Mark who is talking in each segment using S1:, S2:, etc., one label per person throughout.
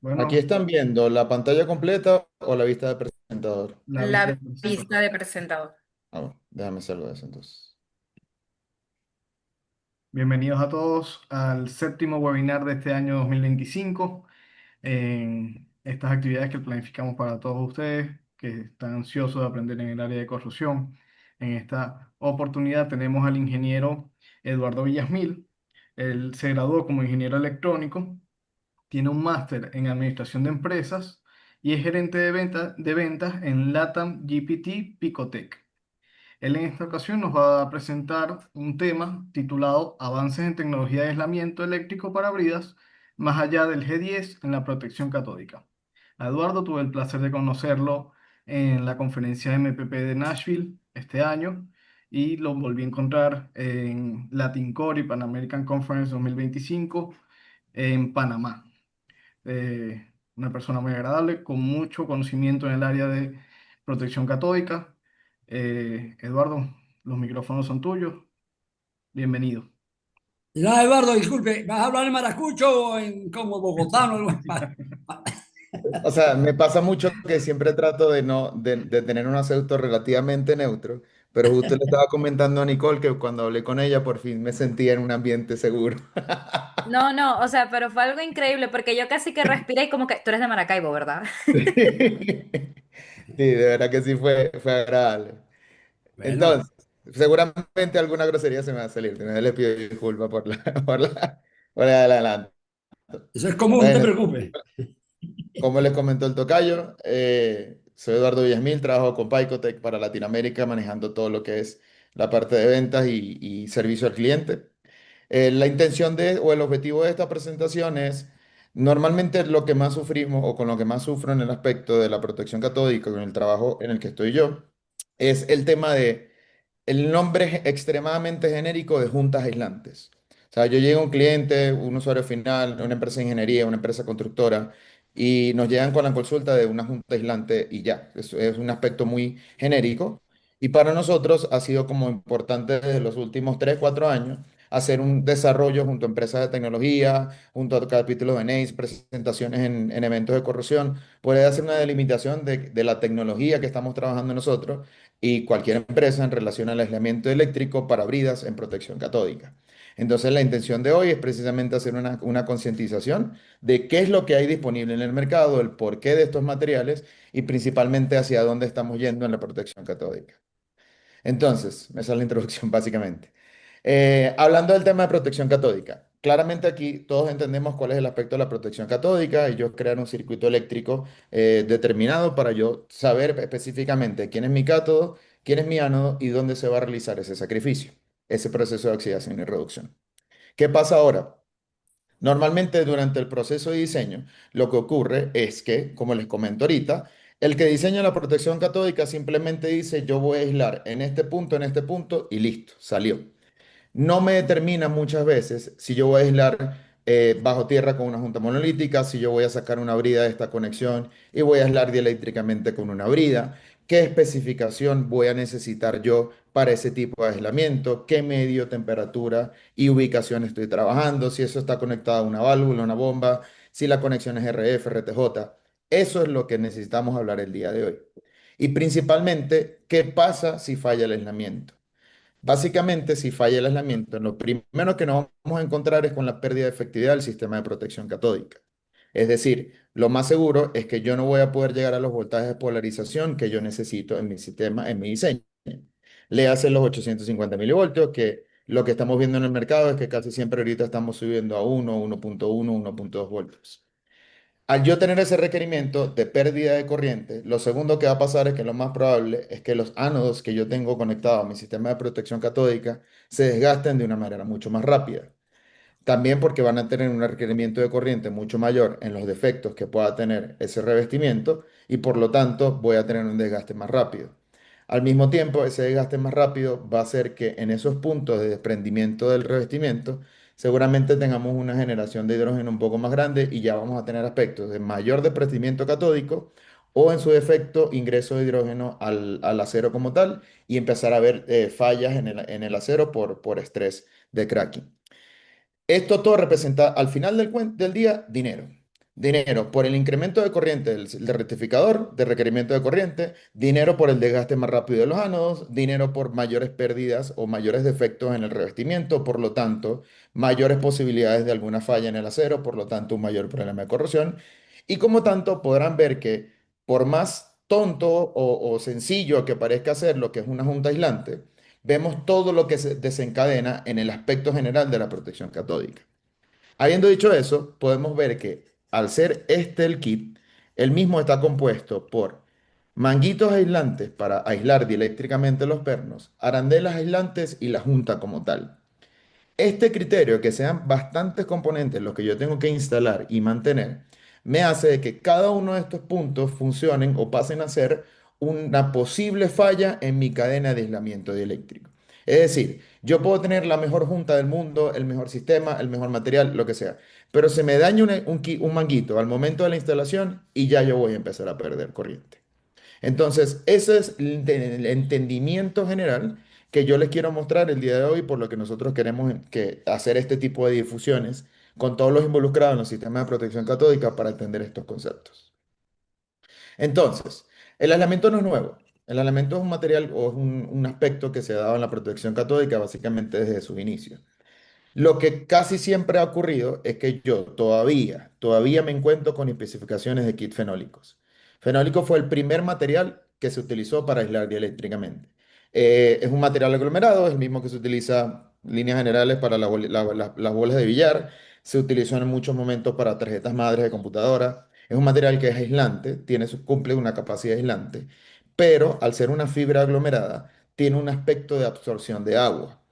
S1: Aquí
S2: Bueno,
S1: están viendo la pantalla completa o la vista de presentador.
S2: la vista del
S3: La
S2: presentador.
S3: vista de presentador.
S1: Ah, bueno, déjame hacerlo de eso entonces.
S2: Bienvenidos a todos al séptimo webinar de este año 2025. En estas actividades que planificamos para todos ustedes que están ansiosos de aprender en el área de construcción. En esta oportunidad tenemos al ingeniero Eduardo Villasmil. Él se graduó como ingeniero electrónico, tiene un máster en administración de empresas y es gerente de ventas en LATAM GPT Picotech. Él en esta ocasión nos va a presentar un tema titulado Avances en tecnología de aislamiento eléctrico para bridas más allá del G10 en la protección catódica. A Eduardo tuve el placer de conocerlo en la conferencia MPP de Nashville este año y lo volví a encontrar en Latin Core y Pan American Conference 2025 en Panamá. Una persona muy agradable, con mucho conocimiento en el área de protección catódica. Eduardo, los micrófonos son tuyos. Bienvenido.
S4: No, Eduardo, disculpe, ¿vas a hablar en maracucho o en como bogotano?
S1: O sea, me pasa mucho que siempre trato de no de tener un acento relativamente neutro, pero justo le estaba comentando a Nicole que cuando hablé con ella por fin me sentía en un ambiente seguro.
S3: No, no, o sea, pero fue algo increíble porque yo casi que respiré y como que tú eres de Maracaibo, ¿verdad?
S1: Sí, de verdad que sí fue agradable.
S4: Bueno,
S1: Entonces, seguramente alguna grosería se me va a salir. Les pido disculpas por el adelanto.
S4: eso es común, no te
S1: Bueno,
S4: preocupes.
S1: como les comentó el tocayo, soy Eduardo Villasmil, trabajo con Picotech para Latinoamérica, manejando todo lo que es la parte de ventas y servicio al cliente. La intención o el objetivo de esta presentación es, normalmente lo que más sufrimos o con lo que más sufro en el aspecto de la protección catódica, con el trabajo en el que estoy yo, es el tema de el nombre extremadamente genérico de juntas aislantes. O sea, yo llego a un cliente, un usuario final, una empresa de ingeniería, una empresa constructora, y nos llegan con la consulta de una junta aislante y ya. Eso es un aspecto muy genérico. Y para nosotros ha sido como importante desde los últimos 3 4 años hacer un desarrollo junto a empresas de tecnología, junto a capítulos de NACE, presentaciones en eventos de corrosión, poder hacer una delimitación de la tecnología que estamos trabajando nosotros y cualquier empresa en relación al aislamiento eléctrico para bridas en protección catódica. Entonces, la intención de hoy es precisamente hacer una concientización de qué es lo que hay disponible en el mercado, el porqué de estos materiales y principalmente hacia dónde estamos yendo en la protección catódica. Entonces, esa es la introducción básicamente. Hablando del tema de protección catódica, claramente aquí todos entendemos cuál es el aspecto de la protección catódica y yo crear un circuito eléctrico determinado para yo saber específicamente quién es mi cátodo, quién es mi ánodo y dónde se va a realizar ese sacrificio, ese proceso de oxidación y reducción. ¿Qué pasa ahora? Normalmente durante el proceso de diseño, lo que ocurre es que, como les comento ahorita, el que diseña la protección catódica simplemente dice yo voy a aislar en este punto y listo, salió. No me determina muchas veces si yo voy a aislar bajo tierra con una junta monolítica, si yo voy a sacar una brida de esta conexión y voy a aislar dieléctricamente con una brida, qué especificación voy a necesitar yo para ese tipo de aislamiento, qué medio, temperatura y ubicación estoy trabajando, si eso está conectado a una válvula, una bomba, si la conexión es RF, RTJ. Eso es lo que necesitamos hablar el día de hoy. Y principalmente, ¿qué pasa si falla el aislamiento? Básicamente, si falla el aislamiento, lo primero que nos vamos a encontrar es con la pérdida de efectividad del sistema de protección catódica. Es decir, lo más seguro es que yo no voy a poder llegar a los voltajes de polarización que yo necesito en mi sistema, en mi diseño. Le hacen los 850 milivoltios, que lo que estamos viendo en el mercado es que casi siempre ahorita estamos subiendo a 1, 1.1, 1.2 voltios. Al yo tener ese requerimiento de pérdida de corriente, lo segundo que va a pasar es que lo más probable es que los ánodos que yo tengo conectados a mi sistema de protección catódica se desgasten de una manera mucho más rápida. También porque van a tener un requerimiento de corriente mucho mayor en los defectos que pueda tener ese revestimiento y por lo tanto voy a tener un desgaste más rápido. Al mismo tiempo, ese desgaste más rápido va a hacer que en esos puntos de desprendimiento del revestimiento seguramente tengamos una generación de hidrógeno un poco más grande y ya vamos a tener aspectos de mayor desprendimiento catódico o en su defecto ingreso de hidrógeno al acero como tal y empezar a ver fallas en el acero por estrés de cracking. Esto todo representa al final del día dinero. Dinero por el incremento de corriente del rectificador, de requerimiento de corriente, dinero por el desgaste más rápido de los ánodos, dinero por mayores pérdidas o mayores defectos en el revestimiento, por lo tanto, mayores posibilidades de alguna falla en el acero, por lo tanto, un mayor problema de corrosión. Y como tanto, podrán ver que por más tonto o sencillo que parezca hacer lo que es una junta aislante, vemos todo lo que se desencadena en el aspecto general de la protección catódica. Habiendo dicho eso, podemos ver que al ser este el kit, el mismo está compuesto por manguitos aislantes para aislar dieléctricamente los pernos, arandelas aislantes y la junta como tal. Este criterio, que sean bastantes componentes los que yo tengo que instalar y mantener, me hace de que cada uno de estos puntos funcionen o pasen a ser una posible falla en mi cadena de aislamiento dieléctrico. Es decir, yo puedo tener la mejor junta del mundo, el mejor sistema, el mejor material, lo que sea, pero se me daña un manguito al momento de la instalación y ya yo voy a empezar a perder corriente. Entonces, ese es el entendimiento general que yo les quiero mostrar el día de hoy, por lo que nosotros queremos hacer este tipo de difusiones con todos los involucrados en los sistemas de protección catódica para entender estos conceptos. Entonces, el aislamiento no es nuevo. El aislamiento es un material o es un aspecto que se ha dado en la protección catódica básicamente desde sus inicios. Lo que casi siempre ha ocurrido es que yo todavía me encuentro con especificaciones de kits fenólicos. Fenólico fue el primer material que se utilizó para aislar dieléctricamente. Es un material aglomerado, es el mismo que se utiliza en líneas generales para las bolas de billar, se utilizó en muchos momentos para tarjetas madres de computadora. Es un material que es aislante, cumple una capacidad aislante, pero al ser una fibra aglomerada, tiene un aspecto de absorción de agua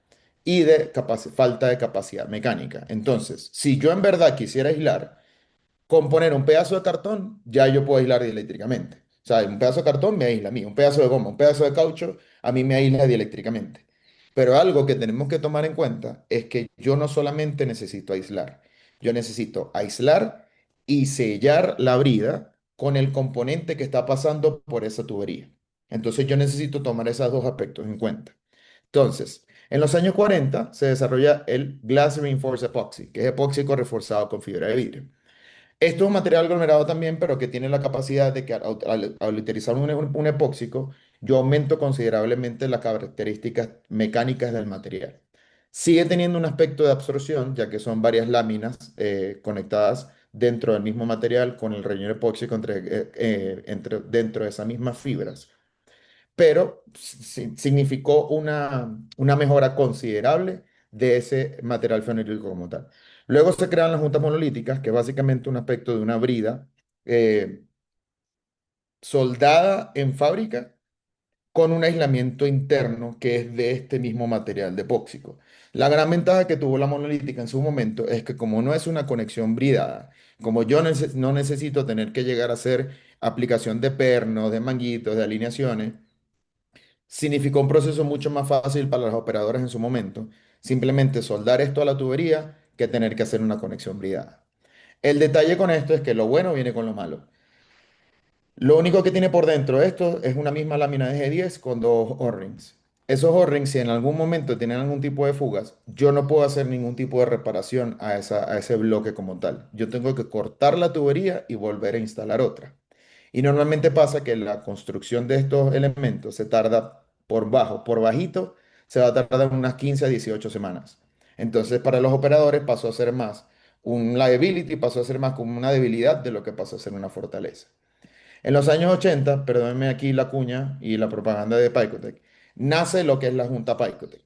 S1: y de falta de capacidad mecánica. Entonces, si yo en verdad quisiera aislar, con poner un pedazo de cartón, ya yo puedo aislar dieléctricamente. O sea, un pedazo de cartón me aísla a mí, un pedazo de goma, un pedazo de caucho, a mí me aísla dieléctricamente. Pero algo que tenemos que tomar en cuenta es que yo no solamente necesito aislar, yo necesito aislar y sellar la brida con el componente que está pasando por esa tubería. Entonces yo necesito tomar esos dos aspectos en cuenta. Entonces, en los años 40 se desarrolla el Glass Reinforced Epoxy, que es epóxico reforzado con fibra de vidrio. Esto es un material aglomerado también, pero que tiene la capacidad de que al utilizar un epóxico, yo aumento considerablemente las características mecánicas del material. Sigue teniendo un aspecto de absorción, ya que son varias láminas conectadas dentro del mismo material con el relleno epóxico dentro de esas mismas fibras, pero significó una mejora considerable de ese material fenolítico como tal. Luego se crean las juntas monolíticas, que es básicamente un aspecto de una brida eh, soldada en fábrica con un aislamiento interno que es de este mismo material de epóxico. La gran ventaja que tuvo la monolítica en su momento es que como no es una conexión bridada, como yo no necesito tener que llegar a hacer aplicación de pernos, de manguitos, de alineaciones, significó un proceso mucho más fácil para los operadores en su momento, simplemente soldar esto a la tubería que tener que hacer una conexión bridada. El detalle con esto es que lo bueno viene con lo malo. Lo único que tiene por dentro esto es una misma lámina de G10 con dos O-rings. Esos O-rings, si en algún momento tienen algún tipo de fugas, yo no puedo hacer ningún tipo de reparación a ese bloque como tal. Yo tengo que cortar la tubería y volver a instalar otra. Y normalmente pasa que la construcción de estos elementos se tarda por bajito, se va a tardar unas 15 a 18 semanas. Entonces, para los operadores pasó a ser más un liability, pasó a ser más como una debilidad de lo que pasó a ser una fortaleza. En los años 80, perdónenme aquí la cuña y la propaganda de Picotech, nace lo que es la Junta Picotech.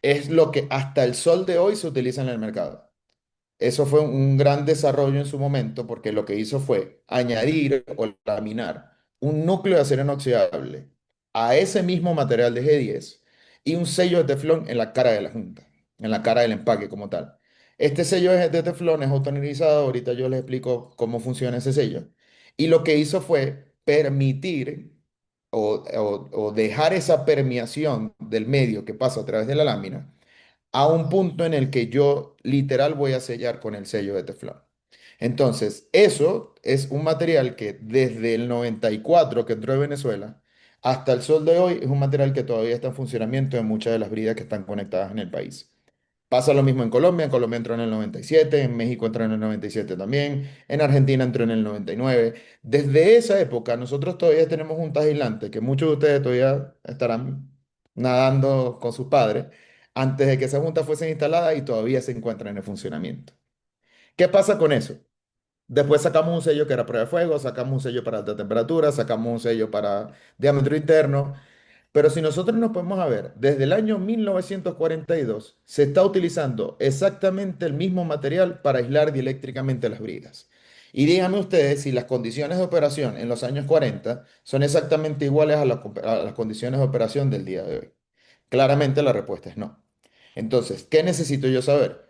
S1: Es lo que hasta el sol de hoy se utiliza en el mercado. Eso fue un gran desarrollo en su momento porque lo que hizo fue añadir o laminar un núcleo de acero inoxidable a ese mismo material de G10 y un sello de teflón en la cara de la junta, en la cara del empaque como tal. Este sello de teflón es autonizado, ahorita yo les explico cómo funciona ese sello. Y lo que hizo fue permitir o dejar esa permeación del medio que pasa a través de la lámina a un punto en el que yo literal voy a sellar con el sello de teflón. Entonces, eso es un material que desde el 94 que entró de Venezuela hasta el sol de hoy es un material que todavía está en funcionamiento en muchas de las bridas que están conectadas en el país. Pasa lo mismo en Colombia entró en el 97, en México entró en el 97 también, en Argentina entró en el 99. Desde esa época nosotros todavía tenemos juntas aislantes, que muchos de ustedes todavía estarán nadando con sus padres, antes de que esa junta fuese instalada y todavía se encuentran en funcionamiento. ¿Qué pasa con eso? Después sacamos un sello que era prueba de fuego, sacamos un sello para alta temperatura, sacamos un sello para diámetro interno. Pero si nosotros nos podemos a ver, desde el año 1942 se está utilizando exactamente el mismo material para aislar dieléctricamente las bridas. Y díganme ustedes si las condiciones de operación en los años 40 son exactamente iguales a las condiciones de operación del día de hoy. Claramente la respuesta es no. Entonces, ¿qué necesito yo saber?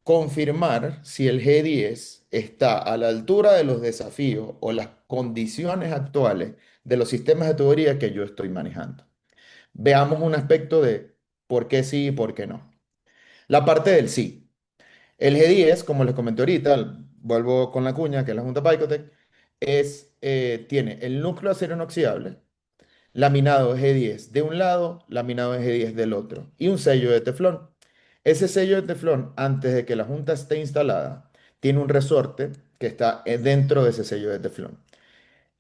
S1: Confirmar si el G10 está a la altura de los desafíos o las condiciones actuales de los sistemas de tubería que yo estoy manejando. Veamos un aspecto de por qué sí y por qué no. La parte del sí. El G10, como les comenté ahorita, vuelvo con la cuña, que es la Junta Picotec, tiene el núcleo de acero inoxidable, laminado G10 de un lado, laminado G10 del otro, y un sello de teflón. Ese sello de teflón, antes de que la junta esté instalada, tiene un resorte que está dentro de ese sello de teflón.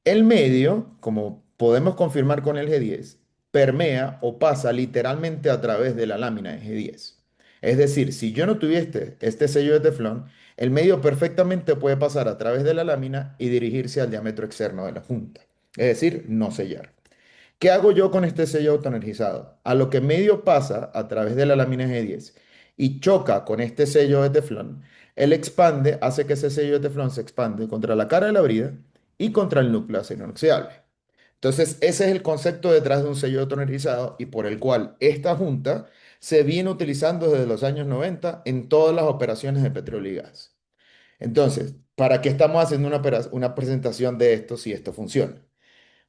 S1: El medio, como podemos confirmar con el G10, permea o pasa literalmente a través de la lámina de G10. Es decir, si yo no tuviese este sello de teflón, el medio perfectamente puede pasar a través de la lámina y dirigirse al diámetro externo de la junta. Es decir, no sellar. ¿Qué hago yo con este sello autoenergizado? A lo que medio pasa a través de la lámina G10 y choca con este sello de teflón, él expande, hace que ese sello de teflón se expande contra la cara de la brida y contra el núcleo de acero inoxidable. Entonces, ese es el concepto detrás de un sello autoenergizado y por el cual esta junta se viene utilizando desde los años 90 en todas las operaciones de petróleo y gas. Entonces, ¿para qué estamos haciendo una presentación de esto si esto funciona?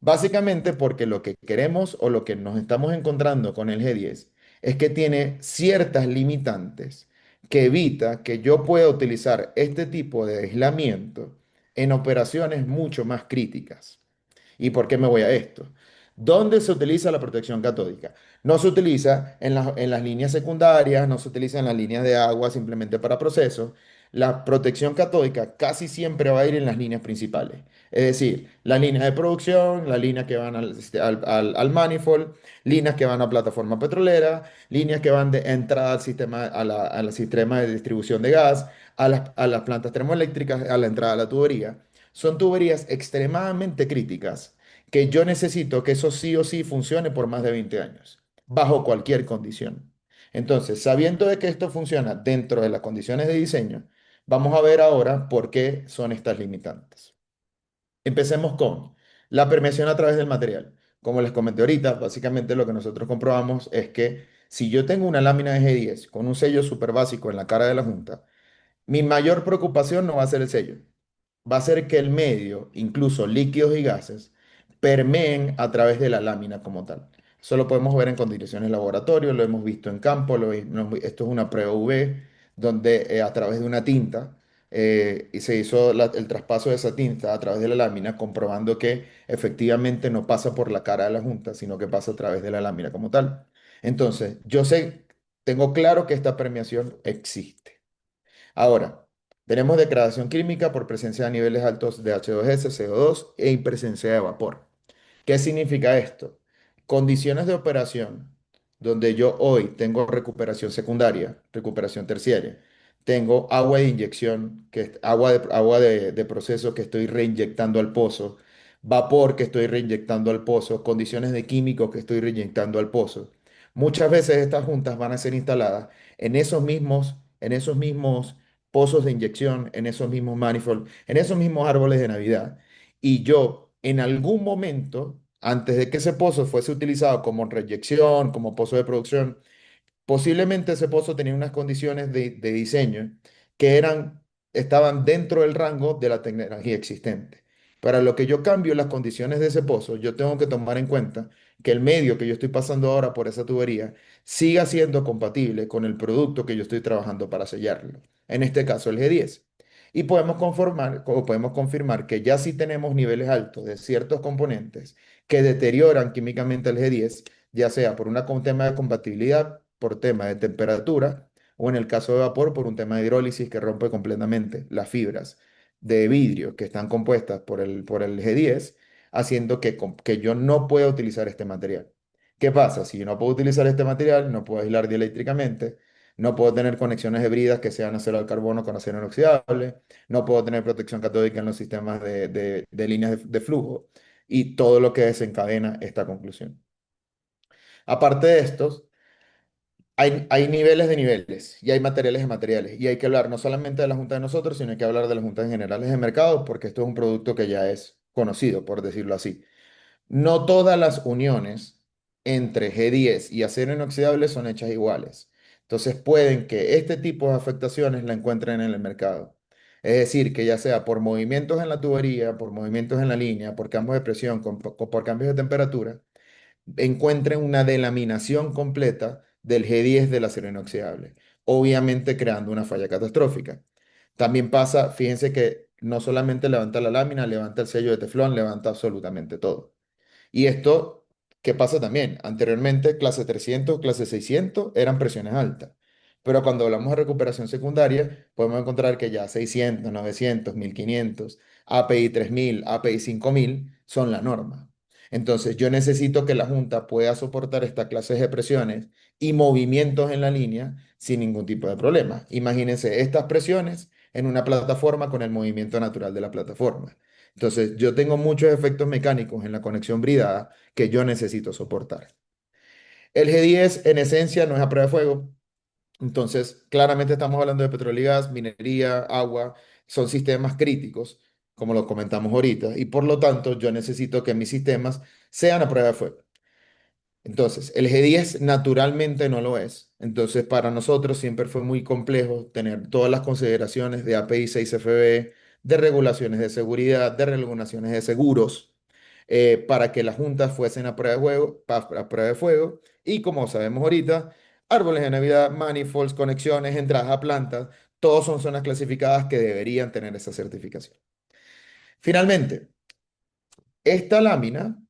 S1: Básicamente porque lo que queremos o lo que nos estamos encontrando con el G10 es que tiene ciertas limitantes que evita que yo pueda utilizar este tipo de aislamiento en operaciones mucho más críticas. ¿Y por qué me voy a esto? ¿Dónde se utiliza la protección catódica? No se utiliza en las líneas secundarias, no se utiliza en las líneas de agua simplemente para procesos. La protección catódica casi siempre va a ir en las líneas principales. Es decir, las líneas de producción, las líneas que van al manifold, líneas que van a plataforma petrolera, líneas que van de entrada al sistema, al sistema de distribución de gas, a las plantas termoeléctricas, a la entrada a la tubería. Son tuberías extremadamente críticas que yo necesito que eso sí o sí funcione por más de 20 años, bajo cualquier condición. Entonces, sabiendo de que esto funciona dentro de las condiciones de diseño, vamos a ver ahora por qué son estas limitantes. Empecemos con la permeación a través del material. Como les comenté ahorita, básicamente lo que nosotros comprobamos es que si yo tengo una lámina de G10 con un sello súper básico en la cara de la junta, mi mayor preocupación no va a ser el sello, va a ser que el medio, incluso líquidos y gases, permeen a través de la lámina como tal. Eso lo podemos ver en condiciones de laboratorio, lo hemos visto en campo, esto es una prueba UV, donde a través de una tinta y se hizo el traspaso de esa tinta a través de la lámina, comprobando que efectivamente no pasa por la cara de la junta, sino que pasa a través de la lámina como tal. Entonces, yo sé, tengo claro que esta permeación existe. Ahora, tenemos degradación química por presencia de niveles altos de H2S, CO2 y presencia de vapor. ¿Qué significa esto? Condiciones de operación donde yo hoy tengo recuperación secundaria, recuperación terciaria, tengo agua de inyección, agua de proceso que estoy reinyectando al pozo, vapor que estoy reinyectando al pozo, condiciones de químicos que estoy reinyectando al pozo. Muchas veces estas juntas van a ser instaladas en esos mismos pozos de inyección, en esos mismos manifolds, en esos mismos árboles de Navidad. Y yo, en algún momento, antes de que ese pozo fuese utilizado como reyección, como pozo de producción, posiblemente ese pozo tenía unas condiciones de diseño que estaban dentro del rango de la tecnología existente. Para lo que yo cambio las condiciones de ese pozo, yo tengo que tomar en cuenta que el medio que yo estoy pasando ahora por esa tubería siga siendo compatible con el producto que yo estoy trabajando para sellarlo. En este caso, el G10. Y podemos confirmar que ya sí tenemos niveles altos de ciertos componentes que deterioran químicamente el G10, ya sea por un tema de compatibilidad, por tema de temperatura o en el caso de vapor por un tema de hidrólisis que rompe completamente las fibras de vidrio que están compuestas por el G10, haciendo que yo no pueda utilizar este material. ¿Qué pasa? Si yo no puedo utilizar este material, no puedo aislar dieléctricamente, no puedo tener conexiones híbridas que sean acero al carbono con acero inoxidable, no puedo tener protección catódica en los sistemas de líneas de flujo y todo lo que desencadena esta conclusión. Aparte de estos, hay niveles de niveles y hay materiales de materiales y hay que hablar no solamente de la Junta de nosotros, sino hay que hablar de las juntas generales de mercado porque esto es un producto que ya es conocido, por decirlo así. No todas las uniones entre G10 y acero inoxidable son hechas iguales. Entonces pueden que este tipo de afectaciones la encuentren en el mercado. Es decir, que ya sea por movimientos en la tubería, por movimientos en la línea, por cambios de presión, por cambios de temperatura, encuentren una delaminación completa del G10 del acero inoxidable, obviamente creando una falla catastrófica. También pasa, fíjense que no solamente levanta la lámina, levanta el sello de teflón, levanta absolutamente todo. Y esto, ¿qué pasa también? Anteriormente, clase 300, clase 600 eran presiones altas. Pero cuando hablamos de recuperación secundaria, podemos encontrar que ya 600, 900, 1500, API 3000, API 5000 son la norma. Entonces, yo necesito que la junta pueda soportar esta clase de presiones y movimientos en la línea sin ningún tipo de problema. Imagínense estas presiones en una plataforma con el movimiento natural de la plataforma. Entonces, yo tengo muchos efectos mecánicos en la conexión bridada que yo necesito soportar. El G10 en esencia no es a prueba de fuego. Entonces, claramente estamos hablando de petróleo y gas, minería, agua, son sistemas críticos, como lo comentamos ahorita, y por lo tanto yo necesito que mis sistemas sean a prueba de fuego. Entonces, el G10 naturalmente no lo es. Entonces, para nosotros siempre fue muy complejo tener todas las consideraciones de API 6FB, de regulaciones de seguridad, de regulaciones de seguros, para que las juntas fuesen a prueba de fuego, a prueba de fuego. Y como sabemos ahorita, árboles de Navidad, manifolds, conexiones, entradas a plantas, todos son zonas clasificadas que deberían tener esa certificación. Finalmente, esta lámina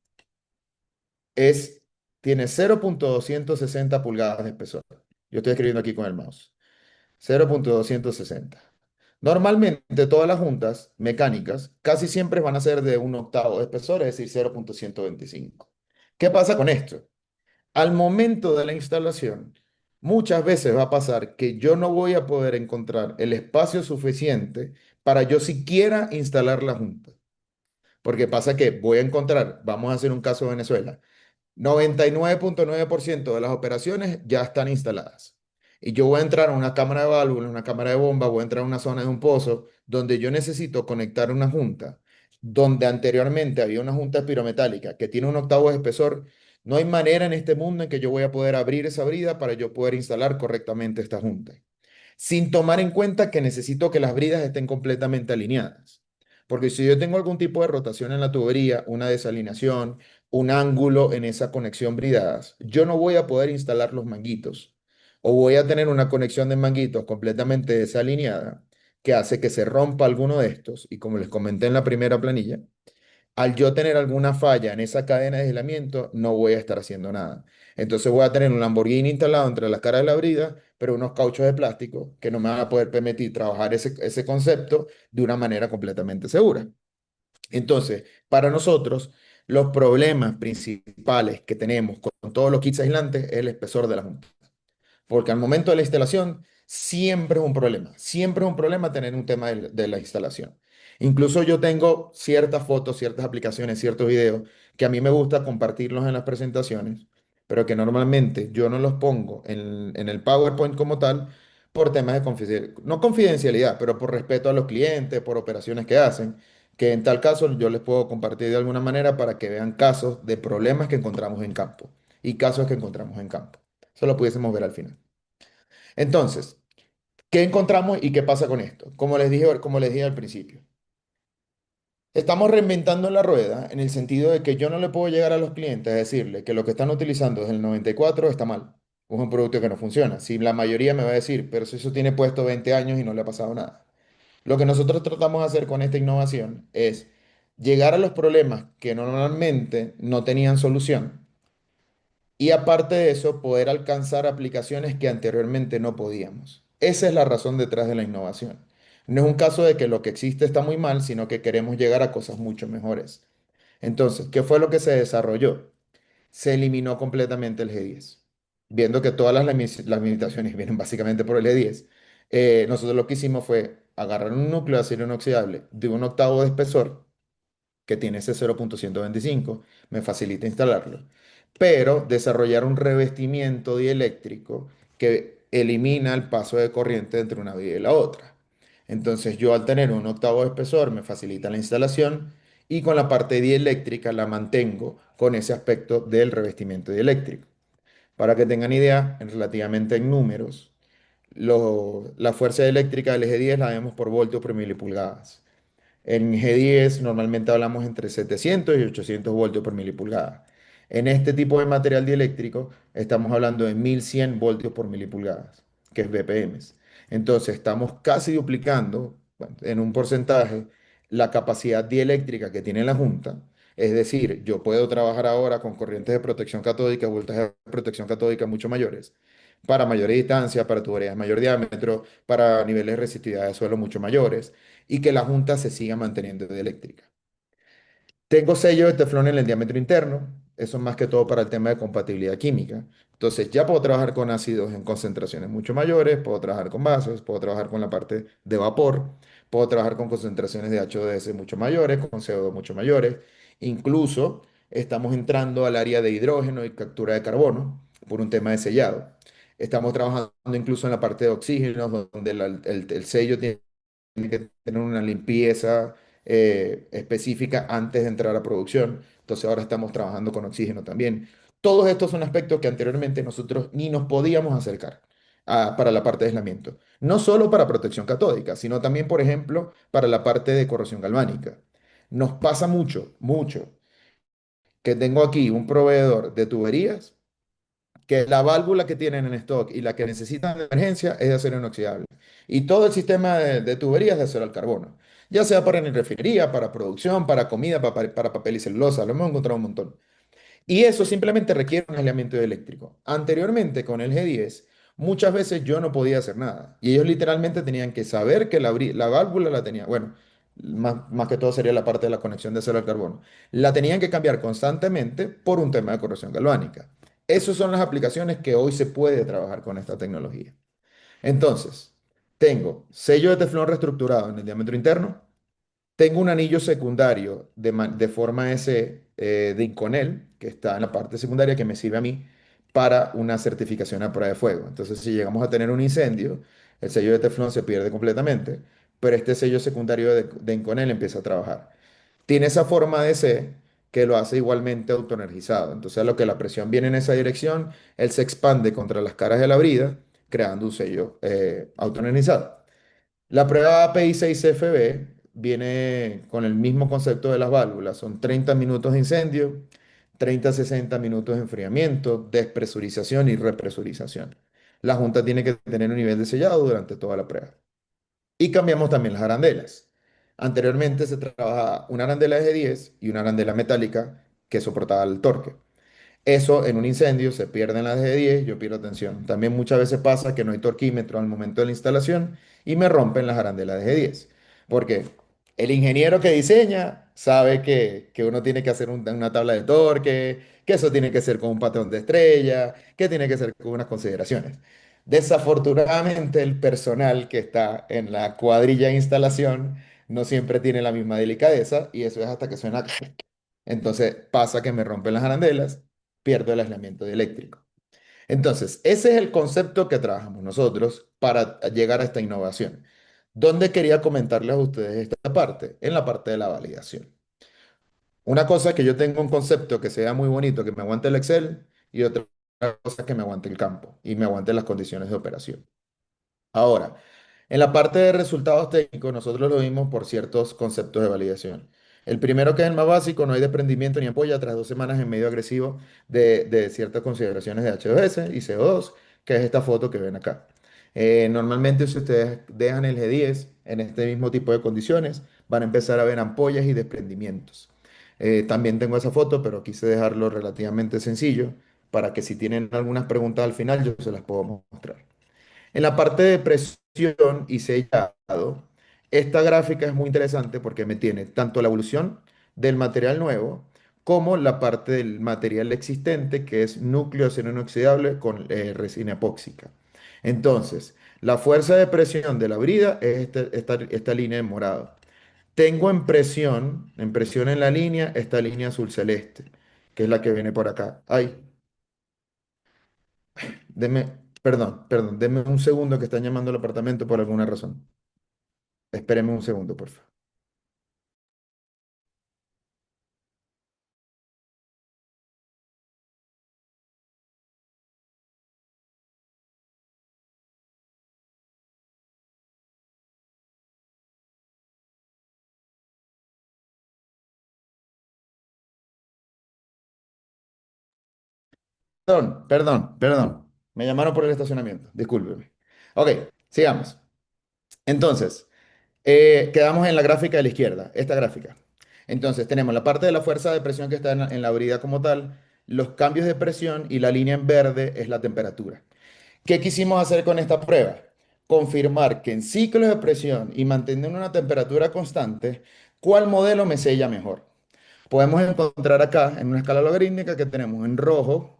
S1: es, tiene 0,260 pulgadas de espesor. Yo estoy escribiendo aquí con el mouse. 0,260. Normalmente todas las juntas mecánicas casi siempre van a ser de un octavo de espesor, es decir, 0,125. ¿Qué pasa con esto? Al momento de la instalación, muchas veces va a pasar que yo no voy a poder encontrar el espacio suficiente para yo siquiera instalar la junta. Porque pasa que voy a encontrar, vamos a hacer un caso de Venezuela, 99,9% de las operaciones ya están instaladas. Y yo voy a entrar a una cámara de válvulas, una cámara de bomba, voy a entrar a una zona de un pozo donde yo necesito conectar una junta, donde anteriormente había una junta espirometálica que tiene un octavo de espesor. No hay manera en este mundo en que yo voy a poder abrir esa brida para yo poder instalar correctamente esta junta sin tomar en cuenta que necesito que las bridas estén completamente alineadas. Porque si yo tengo algún tipo de rotación en la tubería, una desalineación, un ángulo en esa conexión bridadas, yo no voy a poder instalar los manguitos. O voy a tener una conexión de manguitos completamente desalineada que hace que se rompa alguno de estos. Y como les comenté en la primera planilla, al yo tener alguna falla en esa cadena de aislamiento, no voy a estar haciendo nada. Entonces voy a tener un Lamborghini instalado entre las caras de la brida, pero unos cauchos de plástico que no me van a poder permitir trabajar ese concepto de una manera completamente segura. Entonces, para nosotros, los problemas principales que tenemos con todos los kits aislantes es el espesor de la junta. Porque al momento de la instalación siempre es un problema tener un tema de la instalación. Incluso yo tengo ciertas fotos, ciertas aplicaciones, ciertos videos que a mí me gusta compartirlos en las presentaciones, pero que normalmente yo no los pongo en el PowerPoint como tal por temas de confidencialidad, no confidencialidad, pero por respeto a los clientes, por operaciones que hacen, que en tal caso yo les puedo compartir de alguna manera para que vean casos de problemas que encontramos en campo y casos que encontramos en campo. Eso lo pudiésemos ver al final. Entonces, ¿qué encontramos y qué pasa con esto? Como les dije al principio, estamos reinventando la rueda en el sentido de que yo no le puedo llegar a los clientes a decirle que lo que están utilizando desde el 94 está mal. Es un producto que no funciona. Si la mayoría me va a decir, pero si eso tiene puesto 20 años y no le ha pasado nada. Lo que nosotros tratamos de hacer con esta innovación es llegar a los problemas que normalmente no tenían solución Y aparte de eso, poder alcanzar aplicaciones que anteriormente no podíamos. Esa es la razón detrás de la innovación. No es un caso de que lo que existe está muy mal, sino que queremos llegar a cosas mucho mejores. Entonces, ¿qué fue lo que se desarrolló? Se eliminó completamente el G10. Viendo que todas las limitaciones vienen básicamente por el G10, nosotros lo que hicimos fue agarrar un núcleo de acero inoxidable de un octavo de espesor que tiene ese 0.125, me facilita instalarlo, pero desarrollar un revestimiento dieléctrico que elimina el paso de corriente entre una vía y la otra. Entonces yo al tener un octavo de espesor me facilita la instalación y con la parte dieléctrica la mantengo con ese aspecto del revestimiento dieléctrico. Para que tengan idea, relativamente en números, la fuerza eléctrica del eje 10 la vemos por voltios por milipulgadas. En G10 normalmente hablamos entre 700 y 800 voltios por milipulgada. En este tipo de material dieléctrico estamos hablando de 1100 voltios por milipulgadas, que es BPM. Entonces estamos casi duplicando, bueno, en un porcentaje, la capacidad dieléctrica que tiene la junta. Es decir, yo puedo trabajar ahora con corrientes de protección catódica, voltajes de protección catódica mucho mayores, para mayores distancias, para tuberías de mayor diámetro, para niveles de resistividad de suelo mucho mayores y que la junta se siga manteniendo de eléctrica. Tengo sello de teflón en el diámetro interno, eso es más que todo para el tema de compatibilidad química. Entonces ya puedo trabajar con ácidos en concentraciones mucho mayores, puedo trabajar con bases, puedo trabajar con la parte de vapor, puedo trabajar con concentraciones de H2S mucho mayores, con CO2 mucho mayores. Incluso estamos entrando al área de hidrógeno y captura de carbono por un tema de sellado. Estamos trabajando incluso en la parte de oxígeno, donde el sello tiene que tener una limpieza específica antes de entrar a producción. Entonces ahora estamos trabajando con oxígeno también. Todos estos son aspectos que anteriormente nosotros ni nos podíamos acercar para la parte de aislamiento. No solo para protección catódica, sino también, por ejemplo, para la parte de corrosión galvánica. Nos pasa mucho, mucho, que tengo aquí un proveedor de tuberías que la válvula que tienen en stock y la que necesitan de emergencia es de acero inoxidable. Y todo el sistema de tuberías es de acero al carbono. Ya sea para refinería, para producción, para comida, para papel y celulosa. Lo hemos encontrado un montón. Y eso simplemente requiere un aislamiento eléctrico. Anteriormente, con el G10, muchas veces yo no podía hacer nada. Y ellos literalmente tenían que saber que la válvula la tenía. Bueno, más que todo sería la parte de la conexión de acero al carbono. La tenían que cambiar constantemente por un tema de corrosión galvánica. Esas son las aplicaciones que hoy se puede trabajar con esta tecnología. Entonces, tengo sello de teflón reestructurado en el diámetro interno, tengo un anillo secundario de forma S de Inconel, que está en la parte secundaria, que me sirve a mí para una certificación a prueba de fuego. Entonces, si llegamos a tener un incendio, el sello de teflón se pierde completamente, pero este sello secundario de Inconel empieza a trabajar. Tiene esa forma de C que lo hace igualmente autoenergizado. Entonces, a lo que la presión viene en esa dirección, él se expande contra las caras de la brida, creando un sello autoenergizado. La prueba API 6FB viene con el mismo concepto de las válvulas. Son 30 minutos de incendio, 30 a 60 minutos de enfriamiento, despresurización y represurización. La junta tiene que tener un nivel de sellado durante toda la prueba. Y cambiamos también las arandelas. Anteriormente se trabajaba una arandela de G10 y una arandela metálica que soportaba el torque. Eso en un incendio se pierden las de 10, yo pierdo tensión. También muchas veces pasa que no hay torquímetro al momento de la instalación y me rompen las arandelas de G10. Porque el ingeniero que diseña sabe que uno tiene que hacer una tabla de torque, que eso tiene que ser con un patrón de estrella, que tiene que ser con unas consideraciones. Desafortunadamente, el personal que está en la cuadrilla de instalación no siempre tiene la misma delicadeza y eso es hasta que suena. Entonces pasa que me rompen las arandelas, pierdo el aislamiento eléctrico. Entonces, ese es el concepto que trabajamos nosotros para llegar a esta innovación. ¿Dónde quería comentarles a ustedes esta parte? En la parte de la validación. Una cosa es que yo tengo un concepto que sea muy bonito, que me aguante el Excel, y otra cosa es que me aguante el campo y me aguante las condiciones de operación. Ahora, en la parte de resultados técnicos, nosotros lo vimos por ciertos conceptos de validación. El primero, que es el más básico, no hay desprendimiento ni ampolla tras 2 semanas en medio agresivo de ciertas consideraciones de H2S y CO2, que es esta foto que ven acá. Normalmente, si ustedes dejan el G10 en este mismo tipo de condiciones, van a empezar a ver ampollas y desprendimientos. También tengo esa foto, pero quise dejarlo relativamente sencillo para que si tienen algunas preguntas al final yo se las puedo mostrar. En la parte de presión y sellado, esta gráfica es muy interesante porque me tiene tanto la evolución del material nuevo como la parte del material existente, que es núcleo acero inoxidable con resina epóxica. Entonces, la fuerza de presión de la brida es esta línea en morado. Tengo en presión en la línea, esta línea azul celeste, que es la que viene por acá. Ay, deme, perdón, deme un segundo que están llamando al apartamento por alguna razón. Espéreme un segundo, por favor. Perdón. Me llamaron por el estacionamiento. Discúlpeme. Ok, sigamos. Entonces, quedamos en la gráfica de la izquierda, esta gráfica. Entonces, tenemos la parte de la fuerza de presión que está en la brida como tal, los cambios de presión y la línea en verde es la temperatura. ¿Qué quisimos hacer con esta prueba? Confirmar que en ciclos de presión y manteniendo una temperatura constante, ¿cuál modelo me sella mejor? Podemos encontrar acá en una escala logarítmica que tenemos en rojo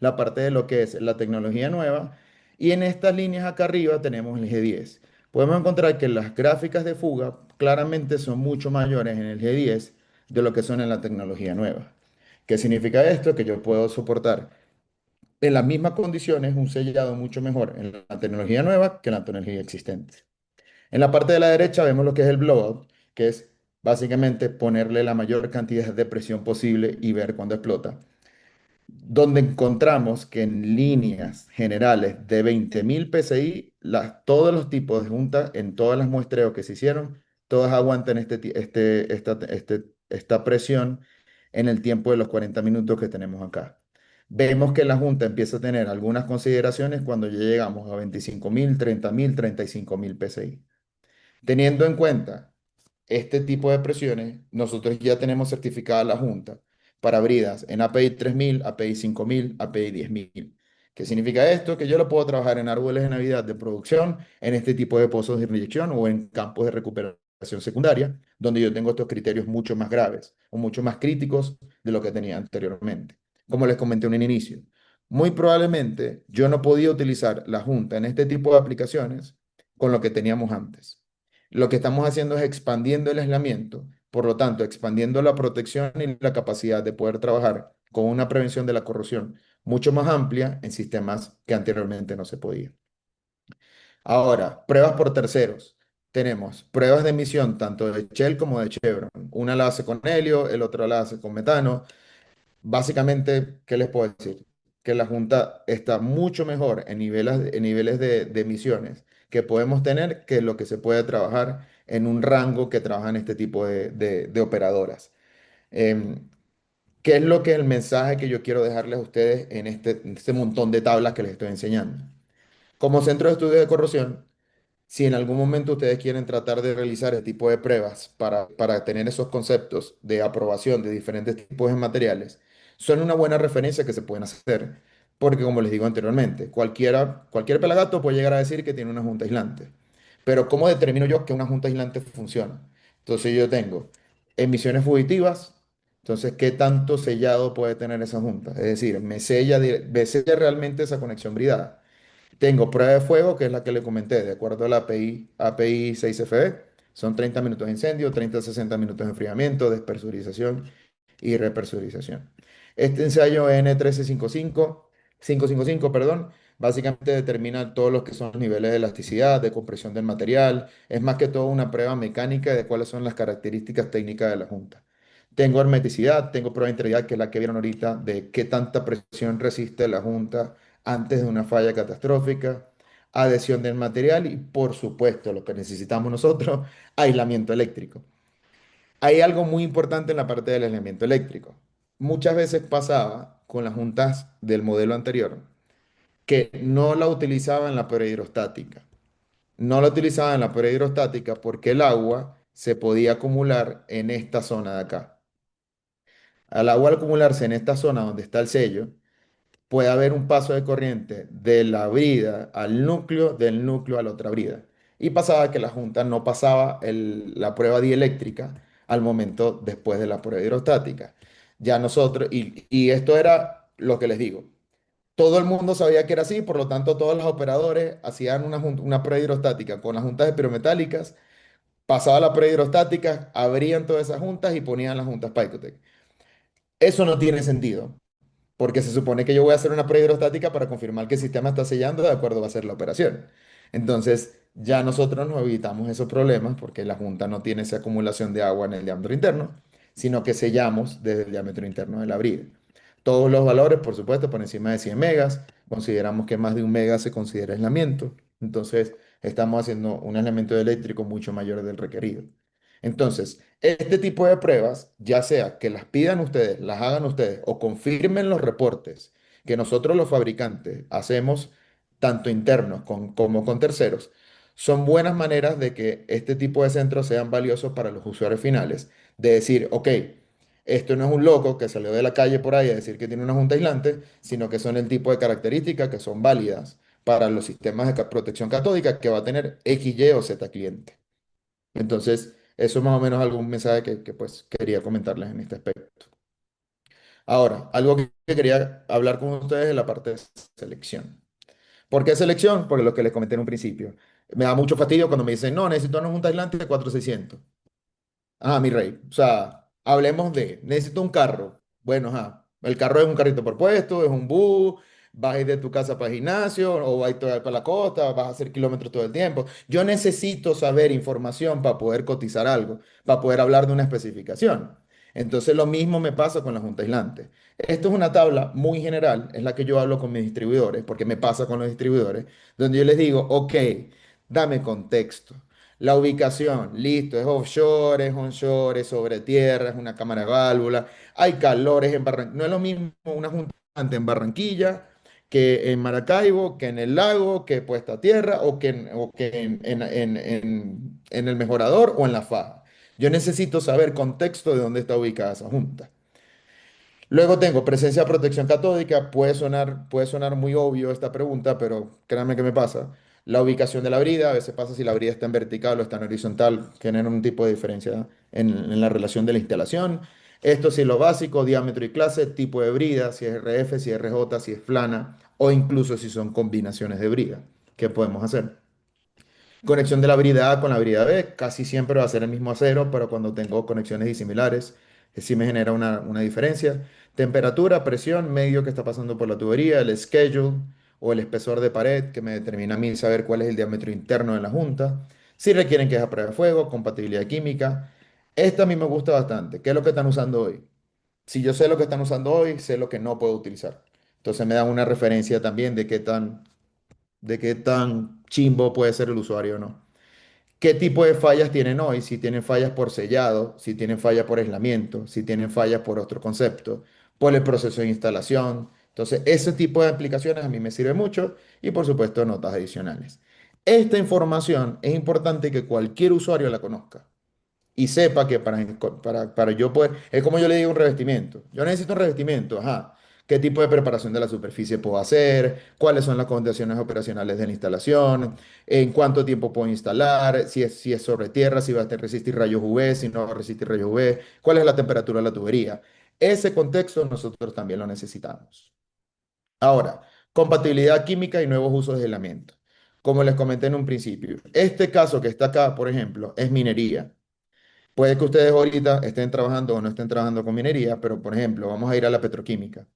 S1: la parte de lo que es la tecnología nueva y en estas líneas acá arriba tenemos el G10. Podemos encontrar que las gráficas de fuga claramente son mucho mayores en el G10 de lo que son en la tecnología nueva. ¿Qué significa esto? Que yo puedo soportar en las mismas condiciones un sellado mucho mejor en la tecnología nueva que en la tecnología existente. En la parte de la derecha vemos lo que es el blowout, que es básicamente ponerle la mayor cantidad de presión posible y ver cuándo explota. Donde encontramos que en líneas generales de 20.000 PSI, todos los tipos de juntas, en todas las muestreos que se hicieron, todas aguantan esta presión en el tiempo de los 40 minutos que tenemos acá. Vemos que la junta empieza a tener algunas consideraciones cuando ya llegamos a 25.000, 30.000, 35.000 PSI. Teniendo en cuenta este tipo de presiones, nosotros ya tenemos certificada la Junta para bridas en API 3000, API 5000, API 10000. ¿Qué significa esto? Que yo lo puedo trabajar en árboles de Navidad de producción, en este tipo de pozos de inyección o en campos de recuperación secundaria, donde yo tengo estos criterios mucho más graves o mucho más críticos de lo que tenía anteriormente. Como les comenté en un inicio, muy probablemente yo no podía utilizar la Junta en este tipo de aplicaciones con lo que teníamos antes. Lo que estamos haciendo es expandiendo el aislamiento, por lo tanto, expandiendo la protección y la capacidad de poder trabajar con una prevención de la corrosión mucho más amplia en sistemas que anteriormente no se podía. Ahora, pruebas por terceros. Tenemos pruebas de emisión tanto de Shell como de Chevron. Una la hace con helio, el otro la hace con metano. Básicamente, ¿qué les puedo decir? Que la Junta está mucho mejor en niveles de emisiones que podemos tener que lo que se puede trabajar en un rango que trabajan este tipo de operadoras. Em, ¿Qué es lo que es el mensaje que yo quiero dejarles a ustedes en este montón de tablas que les estoy enseñando? Como centro de estudios de corrosión, si en algún momento ustedes quieren tratar de realizar este tipo de pruebas para tener esos conceptos de aprobación de diferentes tipos de materiales, son una buena referencia que se pueden hacer. Porque como les digo anteriormente, cualquier pelagato puede llegar a decir que tiene una junta aislante. Pero ¿cómo determino yo que una junta aislante funciona? Entonces yo tengo emisiones fugitivas. Entonces, ¿qué tanto sellado puede tener esa junta? Es decir, ¿me sella realmente esa conexión bridada? Tengo prueba de fuego, que es la que le comenté, de acuerdo a la API 6FE. Son 30 minutos de incendio, 30 a 60 minutos de enfriamiento, despresurización y represurización. Este ensayo N13555, perdón, básicamente determina todos los que son los niveles de elasticidad, de compresión del material. Es más que todo una prueba mecánica de cuáles son las características técnicas de la junta. Tengo hermeticidad, tengo prueba de integridad, que es la que vieron ahorita, de qué tanta presión resiste la junta antes de una falla catastrófica, adhesión del material y, por supuesto, lo que necesitamos nosotros, aislamiento eléctrico. Hay algo muy importante en la parte del aislamiento eléctrico. Muchas veces pasaba con las juntas del modelo anterior que no la utilizaba en la pared hidrostática. No la utilizaba en la pared hidrostática porque el agua se podía acumular en esta zona de acá. Al agua acumularse en esta zona donde está el sello, puede haber un paso de corriente de la brida al núcleo, del núcleo a la otra brida. Y pasaba que la junta no pasaba la prueba dieléctrica al momento después de la prueba hidrostática. Ya nosotros, y esto era lo que les digo. Todo el mundo sabía que era así, por lo tanto todos los operadores hacían una prueba hidrostática con las juntas espirometálicas, pasaba la prueba hidrostática, abrían todas esas juntas y ponían las juntas Picotec. Eso no tiene sentido, porque se supone que yo voy a hacer una prueba hidrostática para confirmar que el sistema está sellando de acuerdo va a ser la operación. Entonces, ya nosotros nos evitamos esos problemas porque la junta no tiene esa acumulación de agua en el diámetro interno, sino que sellamos desde el diámetro interno de la brida. Todos los valores, por supuesto, por encima de 100 megas. Consideramos que más de un mega se considera aislamiento. Entonces, estamos haciendo un aislamiento eléctrico mucho mayor del requerido. Entonces, este tipo de pruebas, ya sea que las pidan ustedes, las hagan ustedes o confirmen los reportes que nosotros los fabricantes hacemos, tanto internos como con terceros, son buenas maneras de que este tipo de centros sean valiosos para los usuarios finales. De decir, ok, esto no es un loco que salió de la calle por ahí a decir que tiene una junta aislante, sino que son el tipo de características que son válidas para los sistemas de protección catódica que va a tener X, Y o Z cliente. Entonces, eso es más o menos algún mensaje que, pues quería comentarles en este aspecto. Ahora, algo que quería hablar con ustedes es la parte de selección. ¿Por qué selección? Porque lo que les comenté en un principio. Me da mucho fastidio cuando me dicen, no, necesito una junta aislante de 4600. Ajá, mi rey. O sea, hablemos de, necesito un carro. Bueno, ajá. El carro es un carrito por puesto, es un bus, vas a ir de tu casa para el gimnasio o vas a ir para la costa, vas a hacer kilómetros todo el tiempo. Yo necesito saber información para poder cotizar algo, para poder hablar de una especificación. Entonces, lo mismo me pasa con la junta aislante. Esto es una tabla muy general, es la que yo hablo con mis distribuidores, porque me pasa con los distribuidores, donde yo les digo, ok, dame contexto. La ubicación, listo, es offshore, es onshore, es sobre tierra, es una cámara de válvula, hay calores en Barranquilla. No es lo mismo una junta en Barranquilla que en Maracaibo, que en el lago, que puesta a tierra o que en el mejorador o en la faja. Yo necesito saber contexto de dónde está ubicada esa junta. Luego tengo presencia de protección catódica. Puede sonar muy obvio esta pregunta, pero créanme que me pasa. La ubicación de la brida, a veces pasa si la brida está en vertical o está en horizontal, genera un tipo de diferencia en la relación de la instalación. Esto sí es lo básico, diámetro y clase, tipo de brida, si es RF, si es RJ, si es plana, o incluso si son combinaciones de brida. ¿Qué podemos hacer? Conexión de la brida A con la brida B, casi siempre va a ser el mismo acero, pero cuando tengo conexiones disimilares, sí me genera una diferencia. Temperatura, presión, medio que está pasando por la tubería, el schedule o el espesor de pared, que me determina a mí saber cuál es el diámetro interno de la junta. Si requieren que es a prueba de fuego, compatibilidad química. Esta a mí me gusta bastante. ¿Qué es lo que están usando hoy? Si yo sé lo que están usando hoy, sé lo que no puedo utilizar. Entonces me dan una referencia también de qué tan chimbo puede ser el usuario o no. ¿Qué tipo de fallas tienen hoy? Si tienen fallas por sellado, si tienen fallas por aislamiento, si tienen fallas por otro concepto, por el proceso de instalación. Entonces, ese tipo de aplicaciones a mí me sirve mucho y por supuesto notas adicionales. Esta información es importante que cualquier usuario la conozca y sepa que para yo poder, es como yo le digo un revestimiento. Yo necesito un revestimiento, ajá. ¿Qué tipo de preparación de la superficie puedo hacer? ¿Cuáles son las condiciones operacionales de la instalación? ¿En cuánto tiempo puedo instalar? Si es sobre tierra, si va a resistir rayos UV, si no va a resistir rayos UV. ¿Cuál es la temperatura de la tubería? Ese contexto nosotros también lo necesitamos. Ahora, compatibilidad química y nuevos usos de aislamiento. Como les comenté en un principio, este caso que está acá, por ejemplo, es minería. Puede que ustedes ahorita estén trabajando o no estén trabajando con minería, pero por ejemplo, vamos a ir a la petroquímica.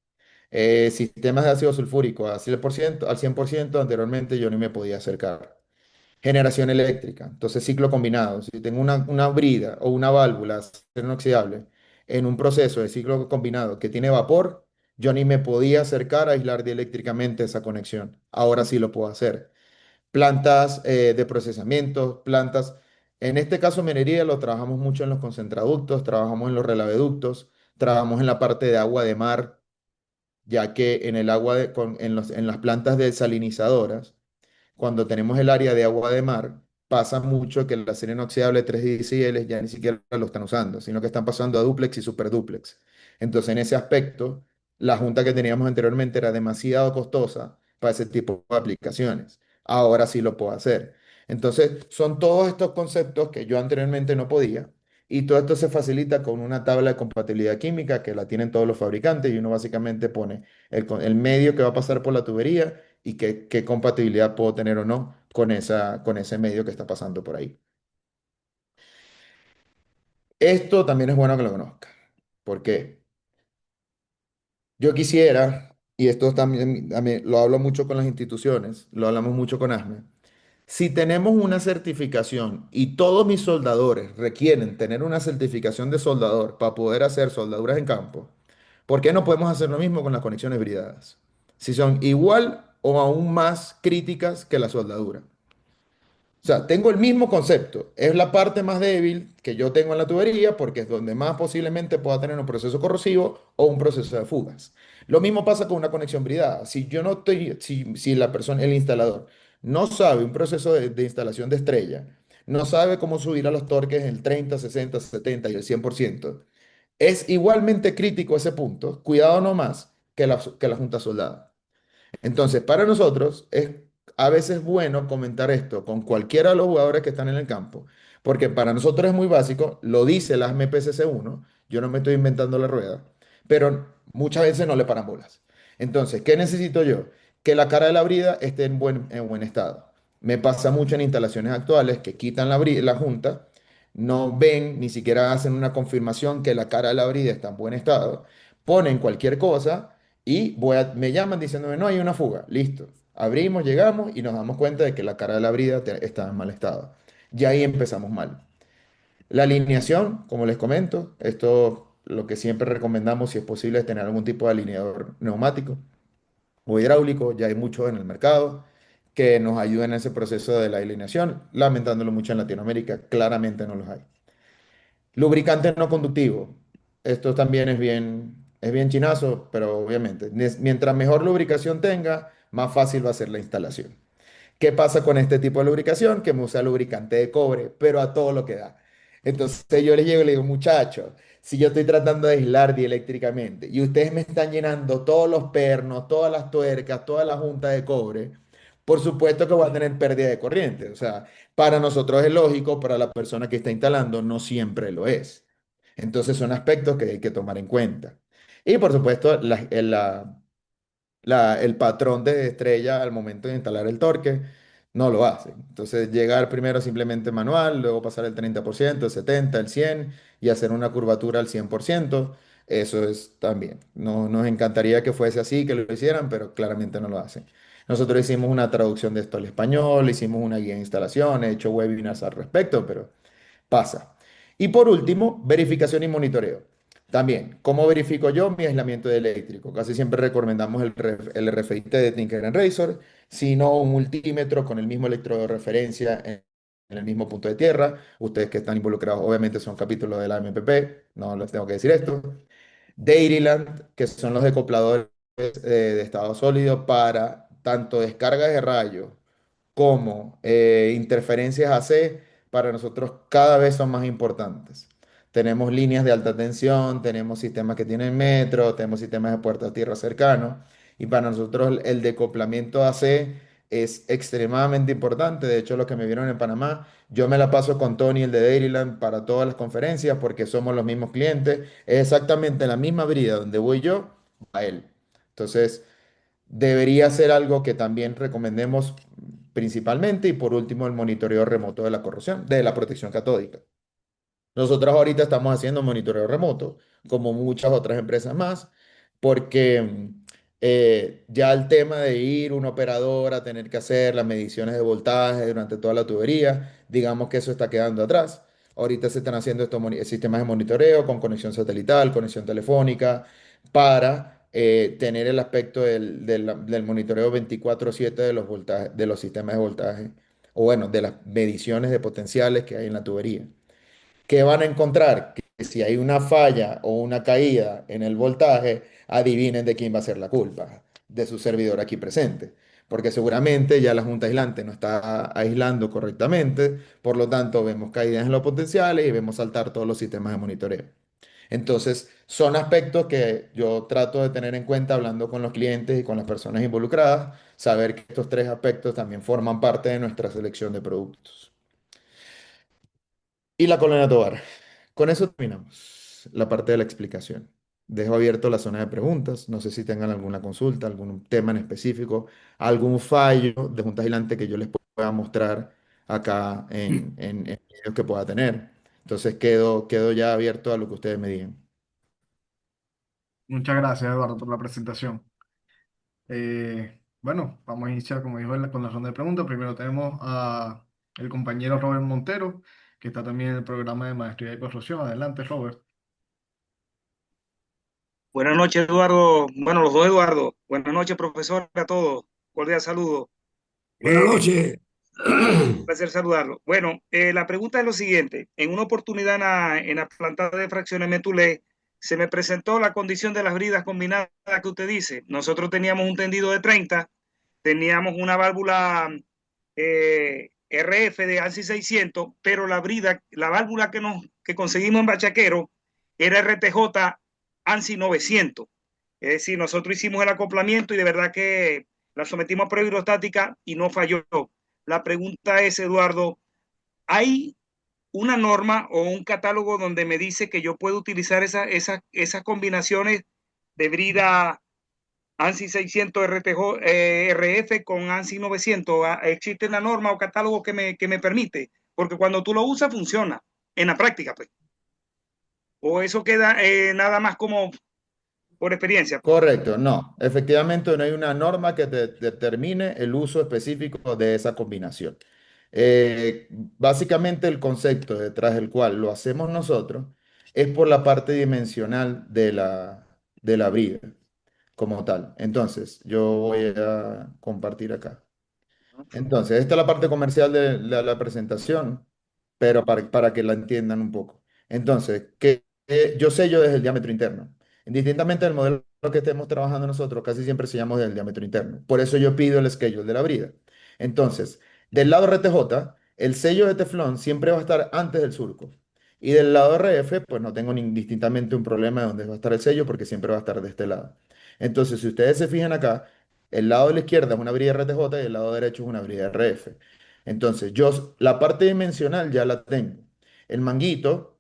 S1: Sistemas de ácido sulfúrico al 100%, anteriormente yo ni me podía acercar. Generación eléctrica, entonces ciclo combinado. Si tengo una brida o una válvula acero inoxidable en un proceso de ciclo combinado que tiene vapor, yo ni me podía acercar a aislar dieléctricamente esa conexión. Ahora sí lo puedo hacer. Plantas de procesamiento, plantas. En este caso, minería, lo trabajamos mucho en los concentraductos, trabajamos en los relaveductos, trabajamos en la parte de agua de mar, ya que en el agua en las plantas desalinizadoras, cuando tenemos el área de agua de mar, pasa mucho que el acero inoxidable 3 ya ni siquiera lo están usando, sino que están pasando a dúplex y superdúplex. Entonces, en ese aspecto, la junta que teníamos anteriormente era demasiado costosa para ese tipo de aplicaciones. Ahora sí lo puedo hacer. Entonces, son todos estos conceptos que yo anteriormente no podía. Y todo esto se facilita con una tabla de compatibilidad química que la tienen todos los fabricantes y uno básicamente pone el medio que va a pasar por la tubería y qué compatibilidad puedo tener o no con ese medio que está pasando por ahí. Esto también es bueno que lo conozcan. ¿Por qué? Yo quisiera, y esto también lo hablo mucho con las instituciones, lo hablamos mucho con ASME, si tenemos una certificación y todos mis soldadores requieren tener una certificación de soldador para poder hacer soldaduras en campo, ¿por qué no podemos hacer lo mismo con las conexiones bridadas? Si son igual o aún más críticas que la soldadura. O sea, tengo el mismo concepto. Es la parte más débil que yo tengo en la tubería porque es donde más posiblemente pueda tener un proceso corrosivo o un proceso de fugas. Lo mismo pasa con una conexión bridada. Si yo no estoy, si la persona, el instalador, no sabe un proceso de instalación de estrella, no sabe cómo subir a los torques el 30, 60, 70 y el 100%, es igualmente crítico ese punto. Cuidado no más que la junta soldada. Entonces, para nosotros es a veces bueno comentar esto con cualquiera de los jugadores que están en el campo, porque para nosotros es muy básico, lo dice la MPCC 1, yo no me estoy inventando la rueda, pero muchas veces no le paran bolas. Entonces, ¿qué necesito yo? Que la cara de la brida esté en buen estado. Me pasa mucho en instalaciones actuales que quitan la junta, no ven, ni siquiera hacen una confirmación que la cara de la brida está en buen estado, ponen cualquier cosa y me llaman diciéndome, no, hay una fuga. Listo. Abrimos, llegamos y nos damos cuenta de que la cara de la brida estaba en mal estado. Y ahí empezamos mal. La alineación, como les comento, esto lo que siempre recomendamos, si es posible, es tener algún tipo de alineador neumático o hidráulico. Ya hay muchos en el mercado que nos ayudan en ese proceso de la alineación. Lamentándolo mucho en Latinoamérica, claramente no los hay. Lubricante no conductivo. Esto también es bien chinazo, pero obviamente, mientras mejor lubricación tenga, más fácil va a ser la instalación. ¿Qué pasa con este tipo de lubricación? Que me usa lubricante de cobre, pero a todo lo que da. Entonces yo les llego y le digo, muchachos, si yo estoy tratando de aislar dieléctricamente y ustedes me están llenando todos los pernos, todas las tuercas, toda la junta de cobre, por supuesto que voy a tener pérdida de corriente. O sea, para nosotros es lógico, para la persona que está instalando no siempre lo es. Entonces son aspectos que hay que tomar en cuenta. Y por supuesto, el patrón de estrella al momento de instalar el torque no lo hace. Entonces, llegar primero simplemente manual, luego pasar el 30%, el 70%, el 100% y hacer una curvatura al 100%, eso es también. No, nos encantaría que fuese así, que lo hicieran, pero claramente no lo hacen. Nosotros hicimos una traducción de esto al español, hicimos una guía de instalación, he hecho webinars al respecto, pero pasa. Y por último, verificación y monitoreo. También, ¿cómo verifico yo mi aislamiento de eléctrico? Casi siempre recomendamos el RFIT de Tinker Razor, sino un multímetro con el mismo electrodo de referencia en el mismo punto de tierra. Ustedes que están involucrados, obviamente son capítulos de la MPP, no les tengo que decir esto. Dairyland, que son los decopladores de estado sólido para tanto descargas de rayos como interferencias AC, para nosotros cada vez son más importantes. Tenemos líneas de alta tensión, tenemos sistemas que tienen metro, tenemos sistemas de puerta a tierra cercanos, y para nosotros el decoplamiento AC es extremadamente importante. De hecho, los que me vieron en Panamá, yo me la paso con Tony, el de Dairyland, para todas las conferencias porque somos los mismos clientes. Es exactamente la misma brida donde voy yo, a él. Entonces, debería ser algo que también recomendemos principalmente y por último el monitoreo remoto de la corrosión, de la protección catódica. Nosotros ahorita estamos haciendo monitoreo remoto, como muchas otras empresas más, porque ya el tema de ir un operador a tener que hacer las mediciones de voltaje durante toda la tubería, digamos que eso está quedando atrás. Ahorita se están haciendo estos sistemas de monitoreo con conexión satelital, conexión telefónica, para tener el aspecto del monitoreo 24/7 de los voltajes, de los sistemas de voltaje, o bueno, de las mediciones de potenciales que hay en la tubería. ¿Qué van a encontrar? Que si hay una falla o una caída en el voltaje, adivinen de quién va a ser la culpa, de su servidor aquí presente. Porque seguramente ya la junta aislante no está aislando correctamente, por lo tanto vemos caídas en los potenciales y vemos saltar todos los sistemas de monitoreo. Entonces, son aspectos que yo trato de tener en cuenta hablando con los clientes y con las personas involucradas, saber que estos tres aspectos también forman parte de nuestra selección de productos. Y la colonia Tovar. Con eso terminamos la parte de la explicación. Dejo abierto la zona de preguntas. No sé si tengan alguna consulta, algún tema en específico, algún fallo de Junta Gilante que yo les pueda mostrar acá en videos que pueda tener. Entonces quedo ya abierto a lo que ustedes me digan.
S2: Muchas gracias, Eduardo, por la presentación. Bueno, vamos a iniciar, como dijo él, con la ronda de preguntas. Primero tenemos a el compañero Robert Montero, que está también en el programa de Maestría de Construcción. Adelante, Robert.
S5: Buenas noches, Eduardo. Bueno, los dos Eduardo. Buenas noches, profesor, a todos. Cordial saludo.
S4: Buenas
S5: Eh,
S4: noches.
S5: un placer saludarlo. Bueno, la pregunta es lo siguiente. En una oportunidad en la planta de fracciones Metulé, se me presentó la condición de las bridas combinadas que usted dice. Nosotros teníamos un tendido de 30, teníamos una válvula RF de ANSI 600, pero la válvula que conseguimos en Bachaquero era RTJ ANSI 900. Es decir, nosotros hicimos el acoplamiento y de verdad que la sometimos a prueba hidrostática y no falló. La pregunta es, Eduardo, ¿hay una norma o un catálogo donde me dice que yo puedo utilizar esas combinaciones de brida ANSI 600 RTJ, RF con ANSI 900? ¿Existe una norma o catálogo que me permite? Porque cuando tú lo usas funciona en la práctica, pues. O eso queda nada más como por experiencia.
S1: Correcto, no. Efectivamente, no hay una norma que te determine el uso específico de esa combinación. Básicamente el concepto detrás del cual lo hacemos nosotros es por la parte dimensional de la brida como tal. Entonces, yo voy a compartir acá. Entonces, esta es la parte comercial de la presentación, pero para que la entiendan un poco. Entonces, yo sello desde el diámetro interno. Indistintamente del modelo que estemos trabajando nosotros, casi siempre sellamos desde el diámetro interno. Por eso yo pido el schedule de la brida. Entonces, del lado RTJ, el sello de teflón siempre va a estar antes del surco. Y del lado RF, pues no tengo indistintamente un problema de dónde va a estar el sello, porque siempre va a estar de este lado. Entonces, si ustedes se fijan acá, el lado de la izquierda es una brida RTJ y el lado derecho es una brida RF. Entonces, la parte dimensional ya la tengo. El manguito,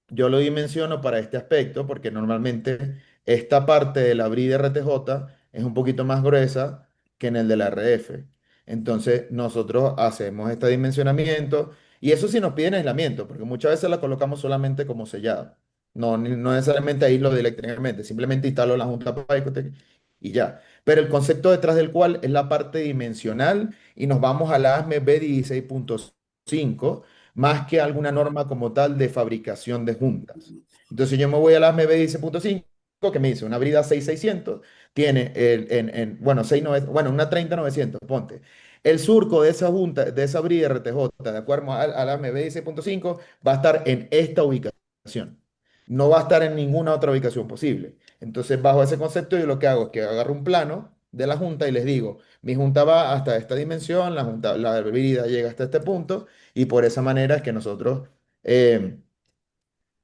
S1: yo lo dimensiono para este aspecto porque normalmente esta parte de la brida RTJ es un poquito más gruesa que en el de la RF. Entonces, nosotros hacemos este dimensionamiento y eso sí nos piden aislamiento, porque muchas veces la colocamos solamente como sellado. No necesariamente aíslo eléctricamente, simplemente instalo la junta Picotec y ya. Pero el concepto detrás del cual es la parte dimensional y nos vamos a la ASME B16.5 más que alguna norma como tal de fabricación de juntas. Entonces yo me voy a la ASME B16.5 que me dice una brida 6600 tiene bueno, 6900, bueno, una 30900 ponte. El surco de esa junta, de esa brida RTJ, de acuerdo al ASME B16.5, va a estar en esta ubicación. No va a estar en ninguna otra ubicación posible. Entonces, bajo ese concepto, yo lo que hago es que agarro un plano de la junta y les digo, mi junta va hasta esta dimensión, la brida llega hasta este punto, y por esa manera es que nosotros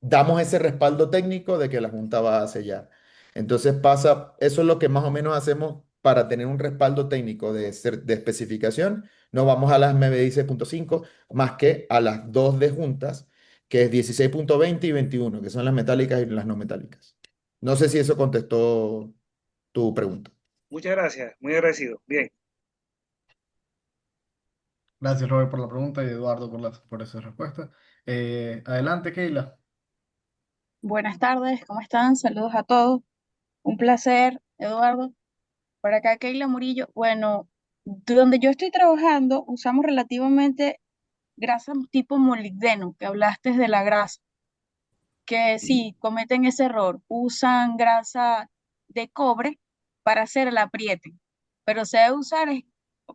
S1: damos ese respaldo técnico de que la junta va a sellar. Entonces eso es lo que más o menos hacemos para tener un respaldo técnico de especificación. Nos vamos a las MB 16.5 más que a las dos de juntas, que es 16.20 y 21, que son las metálicas y las no metálicas. No sé si eso contestó tu pregunta.
S5: Muchas gracias, muy agradecido. Bien.
S2: Gracias, Robert, por la pregunta y Eduardo por esa respuesta. Adelante, Keila.
S6: Buenas tardes, ¿cómo están? Saludos a todos. Un placer, Eduardo. Por acá, Keila Murillo. Bueno, donde yo estoy trabajando, usamos relativamente grasa tipo molibdeno, que hablaste de la grasa, que sí, cometen ese error. Usan grasa de cobre para hacer el apriete, pero se debe usar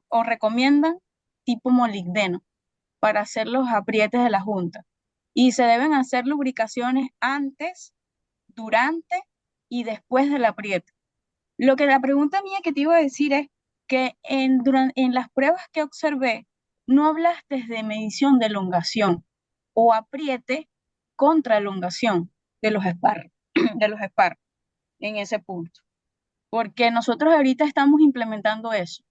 S6: o recomiendan tipo molibdeno para hacer los aprietes de la junta. Y se deben hacer lubricaciones antes, durante y después del apriete. La pregunta mía que te iba a decir es que en las pruebas que observé, no hablaste de medición de elongación o apriete contra elongación. de los espárragos, de los espárragos en ese punto. Porque nosotros ahorita estamos implementando eso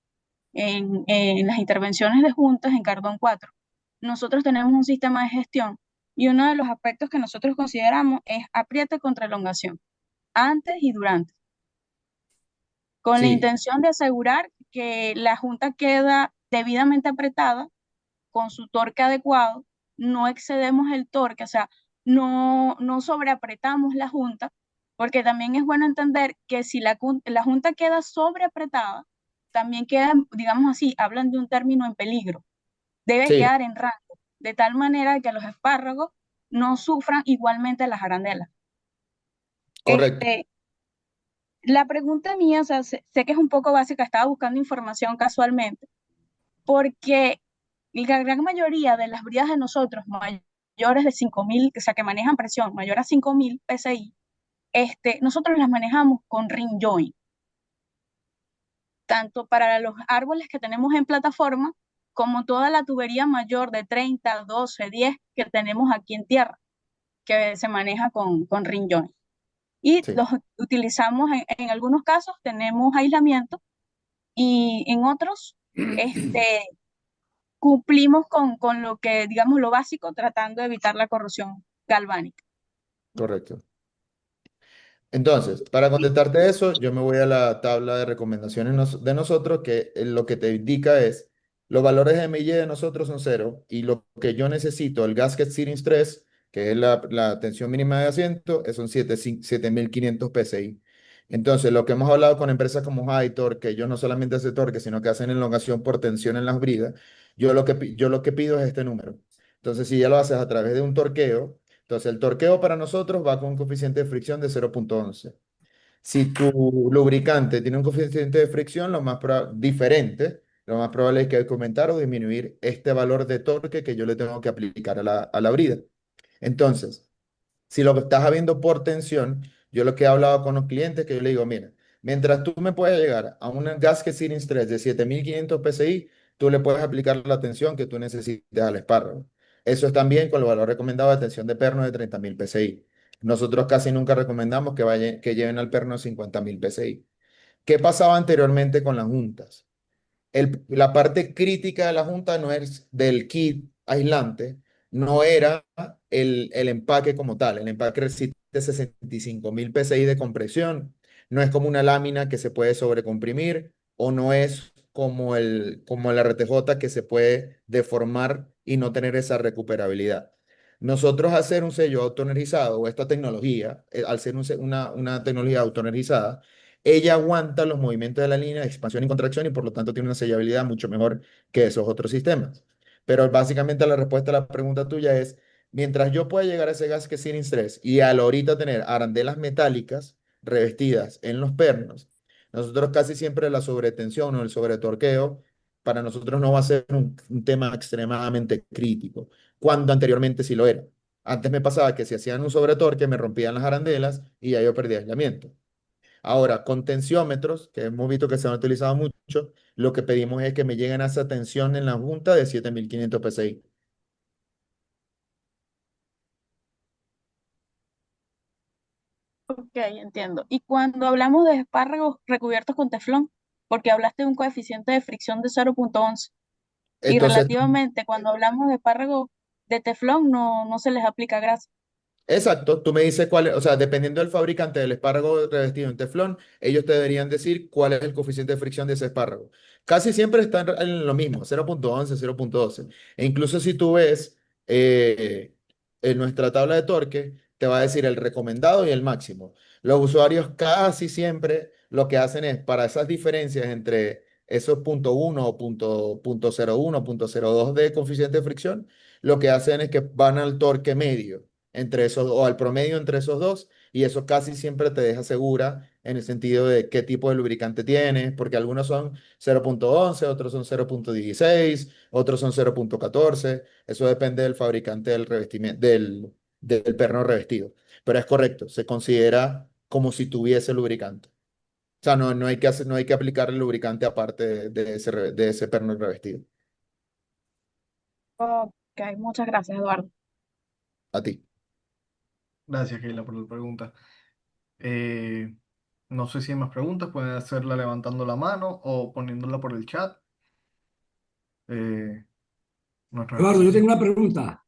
S6: en las intervenciones de juntas en Cardón 4. Nosotros tenemos un sistema de gestión y uno de los aspectos que nosotros consideramos es apriete contra elongación, antes y durante, con la
S1: Sí,
S6: intención de asegurar que la junta queda debidamente apretada con su torque adecuado, no excedemos el torque, o sea, no sobreapretamos la junta, porque también es bueno entender que si la junta queda sobreapretada, también queda, digamos así, hablan de un término en peligro, debe
S1: sí,
S6: quedar en rango, de tal manera que los espárragos no sufran igualmente las arandelas.
S1: correcto.
S6: Este, la pregunta mía, o sea, sé que es un poco básica, estaba buscando información casualmente, porque la gran mayoría de las bridas de nosotros mayores de 5.000, o sea, que manejan presión mayor a 5.000 PSI, nosotros las manejamos con ring joint, tanto para los árboles que tenemos en plataforma, como toda la tubería mayor de 30, 12, 10 que tenemos aquí en tierra, que se maneja con ring joint. Y
S1: Sí,
S6: los utilizamos en algunos casos, tenemos aislamiento, y en otros, este, cumplimos con lo que, digamos, lo básico, tratando de evitar la corrosión galvánica.
S1: correcto. Entonces, para contestarte eso, yo me voy a la tabla de recomendaciones de nosotros, que lo que te indica es, los valores de MI de nosotros son cero, y lo que yo necesito, el gasket seating stress, que es la tensión mínima de asiento, son 7500 PSI. Entonces, lo que hemos hablado con empresas como Hightor, que ellos no solamente hacen torque, sino que hacen elongación por tensión en las bridas, yo lo que pido es este número. Entonces, si ya lo haces a través de un torqueo, entonces, el torqueo para nosotros va con un coeficiente de fricción de 0,11. Si tu lubricante tiene un coeficiente de fricción diferente, lo más probable es que hay que aumentar o disminuir este valor de torque que yo le tengo que aplicar a la brida. Entonces, si lo que estás viendo por tensión, yo lo que he hablado con los clientes, que yo le digo, mira, mientras tú me puedes llegar a un gasket searing stress de 7500 PSI, tú le puedes aplicar la tensión que tú necesites al espárrago. Eso es también con el valor recomendado de tensión de perno de 30.000 PSI. Nosotros casi nunca recomendamos que lleven al perno 50.000 PSI. ¿Qué pasaba anteriormente con las juntas? La parte crítica de la junta no es del kit aislante, no era el empaque como tal. El empaque resiste 65.000 PSI de compresión, no es como una lámina que se puede sobrecomprimir o no es como el RTJ que se puede deformar y no tener esa recuperabilidad. Nosotros hacer un sello autonerizado o esta tecnología, al ser una tecnología autonerizada, ella aguanta los movimientos de la línea de expansión y contracción y por lo tanto tiene una sellabilidad mucho mejor que esos otros sistemas. Pero básicamente la respuesta a la pregunta tuya es, mientras yo pueda llegar a ese gas que sin estrés y al ahorita tener arandelas metálicas revestidas en los pernos, nosotros casi siempre la sobretensión o el sobretorqueo para nosotros no va a ser un tema extremadamente crítico, cuando anteriormente sí lo era. Antes me pasaba que si hacían un sobretorque me rompían las arandelas y ya yo perdía aislamiento. Ahora, con tensiómetros, que hemos visto que se han utilizado mucho, lo que pedimos es que me lleguen a esa tensión en la junta de 7500 PSI.
S6: Ok, entiendo. Y cuando hablamos de espárragos recubiertos con teflón, porque hablaste de un coeficiente de fricción de 0,11, y
S1: Entonces,
S6: relativamente cuando hablamos de espárragos de teflón no se les aplica grasa.
S1: exacto, tú me dices cuál es, o sea, dependiendo del fabricante del espárrago revestido en teflón, ellos te deberían decir cuál es el coeficiente de fricción de ese espárrago. Casi siempre están en lo mismo, 0,11, 0,12. E incluso si tú ves en nuestra tabla de torque, te va a decir el recomendado y el máximo. Los usuarios casi siempre lo que hacen es, para esas diferencias entre esos .1 o .01, .02 de coeficiente de fricción, lo que hacen es que van al torque medio entre esos, o al promedio entre esos dos, y eso casi siempre te deja segura en el sentido de qué tipo de lubricante tienes, porque algunos son 0,11, otros son 0,16, otros son 0,14, eso depende del fabricante del revestimiento, del perno revestido, pero es correcto, se considera como si tuviese lubricante. O sea, no hay que aplicar el lubricante aparte de ese perno revestido.
S6: Ok, muchas gracias, Eduardo.
S1: A ti.
S2: Gracias, Keila, por la pregunta. Eh, no sé si hay más preguntas, pueden hacerla levantando la mano o poniéndola por el chat. Eh, nuestros
S4: Eduardo, yo
S2: expertos.
S4: tengo una pregunta.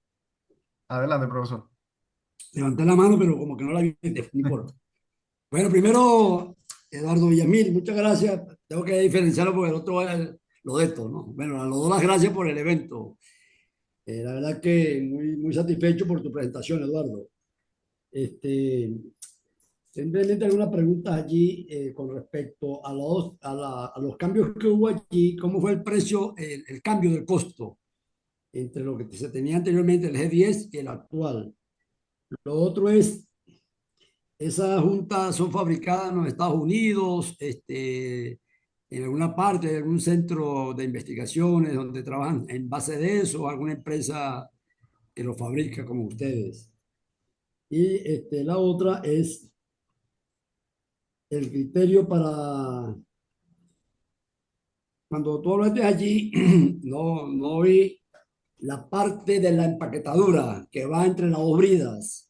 S2: Adelante, profesor.
S4: Levanté la mano, pero como que no la vi, no importa. Bueno, primero, Eduardo Villamil, muchas gracias. Tengo que diferenciarlo porque el otro es lo de esto, ¿no? Bueno, a los dos las gracias por el evento. La verdad que muy satisfecho por tu presentación, Eduardo. Este, simplemente algunas preguntas allí con respecto a los cambios que hubo allí. ¿Cómo fue el precio, el cambio del costo entre lo que se tenía anteriormente, el G10 y el actual? Lo otro es, esas juntas son fabricadas en los Estados Unidos, en alguna parte, de algún centro de investigaciones donde trabajan en base de eso, o alguna empresa que lo fabrica como ustedes. Y la otra es el criterio para, cuando tú hablaste allí, no vi la parte de la empaquetadura que va entre las dos bridas.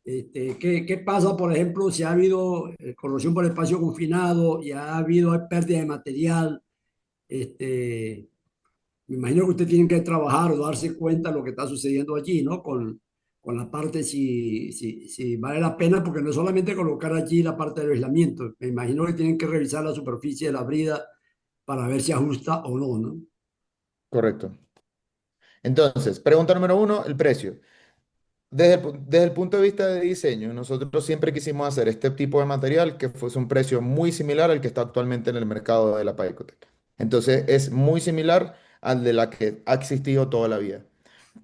S4: ¿Qué pasa, por ejemplo, si ha habido corrosión por espacio confinado y ha habido pérdida de material? Me imagino que usted tiene que trabajar o darse cuenta de lo que está sucediendo allí, ¿no? Con la parte si vale la pena, porque no es solamente colocar allí la parte del aislamiento. Me imagino que tienen que revisar la superficie de la brida para ver si ajusta o no, ¿no?
S1: Correcto. Entonces, pregunta número uno, el precio. Desde el punto de vista de diseño, nosotros siempre quisimos hacer este tipo de material que fuese un precio muy similar al que está actualmente en el mercado de la Paicotec. Entonces, es muy similar al de la que ha existido toda la vida,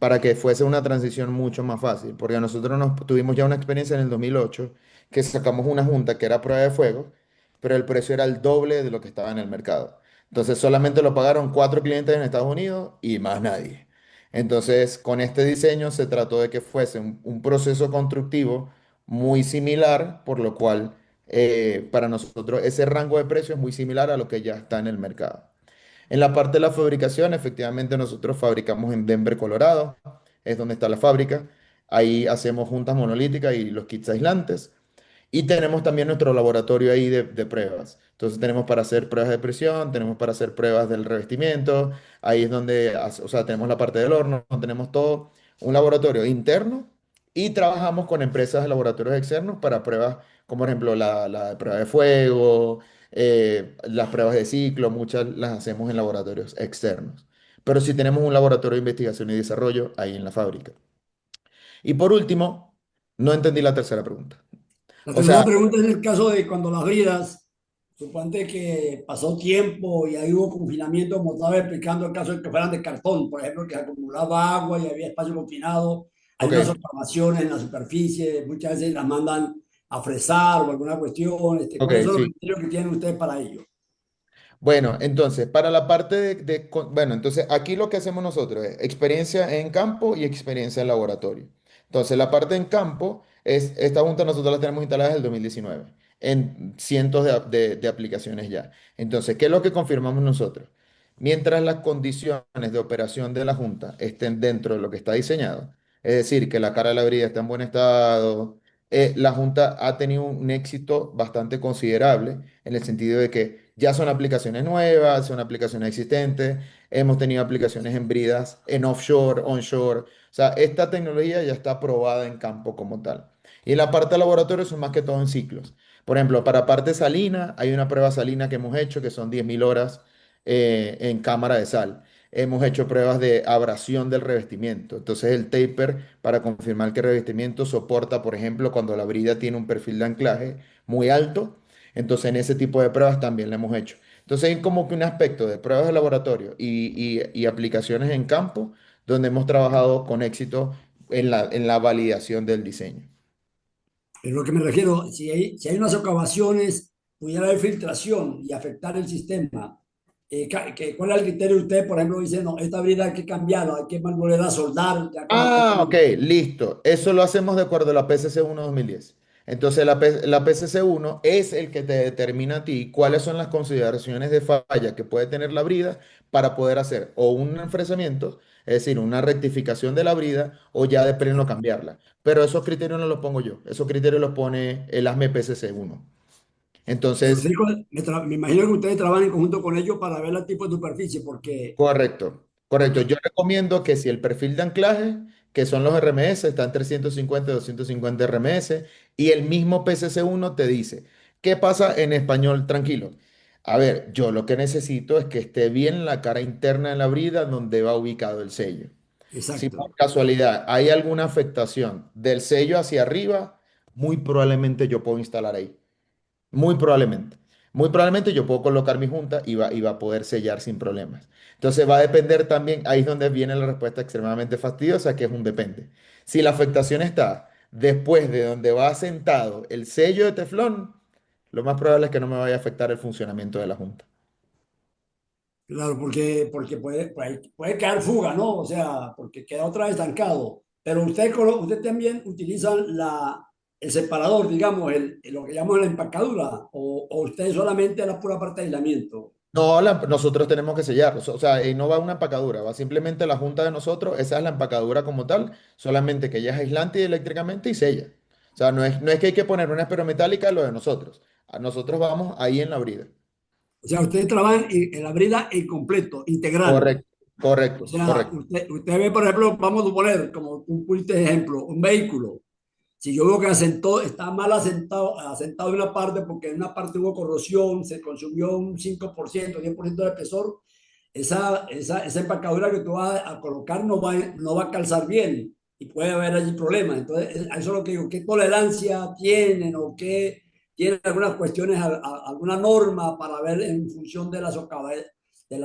S1: para que fuese una transición mucho más fácil, porque nosotros tuvimos ya una experiencia en el 2008 que sacamos una junta que era prueba de fuego, pero el precio era el doble de lo que estaba en el mercado. Entonces, solamente lo pagaron 4 clientes en Estados Unidos y más nadie. Entonces, con este diseño se trató de que fuese un proceso constructivo muy similar, por lo cual para nosotros ese rango de precio es muy similar a lo que ya está en el mercado. En la parte de la fabricación, efectivamente nosotros fabricamos en Denver, Colorado, es donde está la fábrica. Ahí hacemos juntas monolíticas y los kits aislantes. Y tenemos también nuestro laboratorio ahí de pruebas. Entonces tenemos para hacer pruebas de presión, tenemos para hacer pruebas del revestimiento. Ahí es donde, o sea, tenemos la parte del horno, tenemos todo un laboratorio interno y trabajamos con empresas de laboratorios externos para pruebas, como por ejemplo la prueba de fuego, las pruebas de ciclo, muchas las hacemos en laboratorios externos. Pero sí tenemos un laboratorio de investigación y desarrollo ahí en la fábrica. Y por último, no entendí la tercera pregunta.
S4: La
S1: O sea,
S4: tercera pregunta es el caso de cuando las bridas, suponte que pasó tiempo y ahí hubo confinamiento, como estaba explicando el caso de que fueran de cartón, por ejemplo, que acumulaba agua y había espacio confinado, hay unas
S1: ok,
S4: observaciones en la superficie, muchas veces las mandan a fresar o alguna cuestión,
S1: ok,
S4: ¿cuáles son los
S1: sí.
S4: criterios que tienen ustedes para ello?
S1: Bueno, entonces, para la parte bueno, entonces aquí lo que hacemos nosotros es experiencia en campo y experiencia en laboratorio. Entonces, la parte en campo es, esta junta nosotros la tenemos instalada desde el 2019 en cientos de aplicaciones ya. Entonces, ¿qué es lo que confirmamos nosotros? Mientras las condiciones de operación de la junta estén dentro de lo que está diseñado, es decir, que la cara de la brida está en buen estado, la junta ha tenido un éxito bastante considerable en el sentido de que ya son aplicaciones nuevas, son aplicaciones existentes, hemos tenido aplicaciones en bridas, en offshore, onshore, o sea, esta tecnología ya está probada en campo como tal. Y en la parte de laboratorio son más que todo en ciclos. Por ejemplo, para parte salina, hay una prueba salina que hemos hecho que son 10.000 horas en cámara de sal. Hemos hecho pruebas de abrasión del revestimiento. Entonces el taper para confirmar que el revestimiento soporta, por ejemplo, cuando la brida tiene un perfil de anclaje muy alto. Entonces en ese tipo de pruebas también lo hemos hecho. Entonces hay como que un aspecto de pruebas de laboratorio y aplicaciones en campo donde hemos trabajado con éxito en la validación del diseño.
S4: Pero lo que me refiero, si hay unas excavaciones, pudiera haber filtración y afectar el sistema. ¿Cuál es el criterio de usted? Por ejemplo, dice, no, esta brida hay que cambiarla, hay que volver a soldar ya con la
S1: Ah,
S4: cosa.
S1: ok, listo. Eso lo hacemos de acuerdo a la PCC 1 2010. Entonces la PCC1 es el que te determina a ti cuáles son las consideraciones de falla que puede tener la brida para poder hacer o un enfresamiento, es decir, una rectificación de la brida o ya de pleno cambiarla. Pero esos criterios no los pongo yo, esos criterios los pone el ASME PCC1.
S4: Pero
S1: Entonces,
S4: me imagino que ustedes trabajan en conjunto con ellos para ver el tipo de superficie, porque,
S1: correcto, correcto.
S4: porque
S1: Yo recomiendo que si el perfil de anclaje, que son los RMS, está entre 150 y 250 RMS, y el mismo PCC1 te dice, ¿qué pasa en español? Tranquilo. A ver, yo lo que necesito es que esté bien la cara interna de la brida donde va ubicado el sello. Si por
S4: exacto.
S1: casualidad hay alguna afectación del sello hacia arriba, muy probablemente yo puedo instalar ahí. Muy probablemente. Muy probablemente yo puedo colocar mi junta y va a poder sellar sin problemas. Entonces va a depender también, ahí es donde viene la respuesta extremadamente fastidiosa, que es un depende. Si la afectación está después de donde va asentado el sello de teflón, lo más probable es que no me vaya a afectar el funcionamiento de la junta.
S4: Claro, porque puede quedar fuga, ¿no? O sea, porque queda otra vez estancado. Pero usted también utiliza el separador, digamos, lo que llamamos la empacadura, o usted solamente la pura parte de aislamiento.
S1: No, nosotros tenemos que sellarlo. O sea, no va una empacadura, va simplemente la junta de nosotros. Esa es la empacadura como tal, solamente que ella es aislante eléctricamente y sella. O sea, no es que hay que poner una esperometálica en lo de nosotros. A nosotros vamos ahí en la brida.
S4: O sea, ustedes trabajan en la brida en completo, integral.
S1: Correcto,
S4: O
S1: correcto,
S4: sea,
S1: correcto.
S4: usted ve, por ejemplo, vamos a suponer, como un punto de ejemplo, un vehículo. Si yo veo que está mal asentado en una parte porque en una parte hubo corrosión, se consumió un 5%, 10% de espesor, esa empacadura que tú vas a colocar no va a calzar bien y puede haber allí problemas. Entonces, eso es lo que digo, ¿qué tolerancia tienen o qué tienen algunas cuestiones, alguna norma para ver en función de las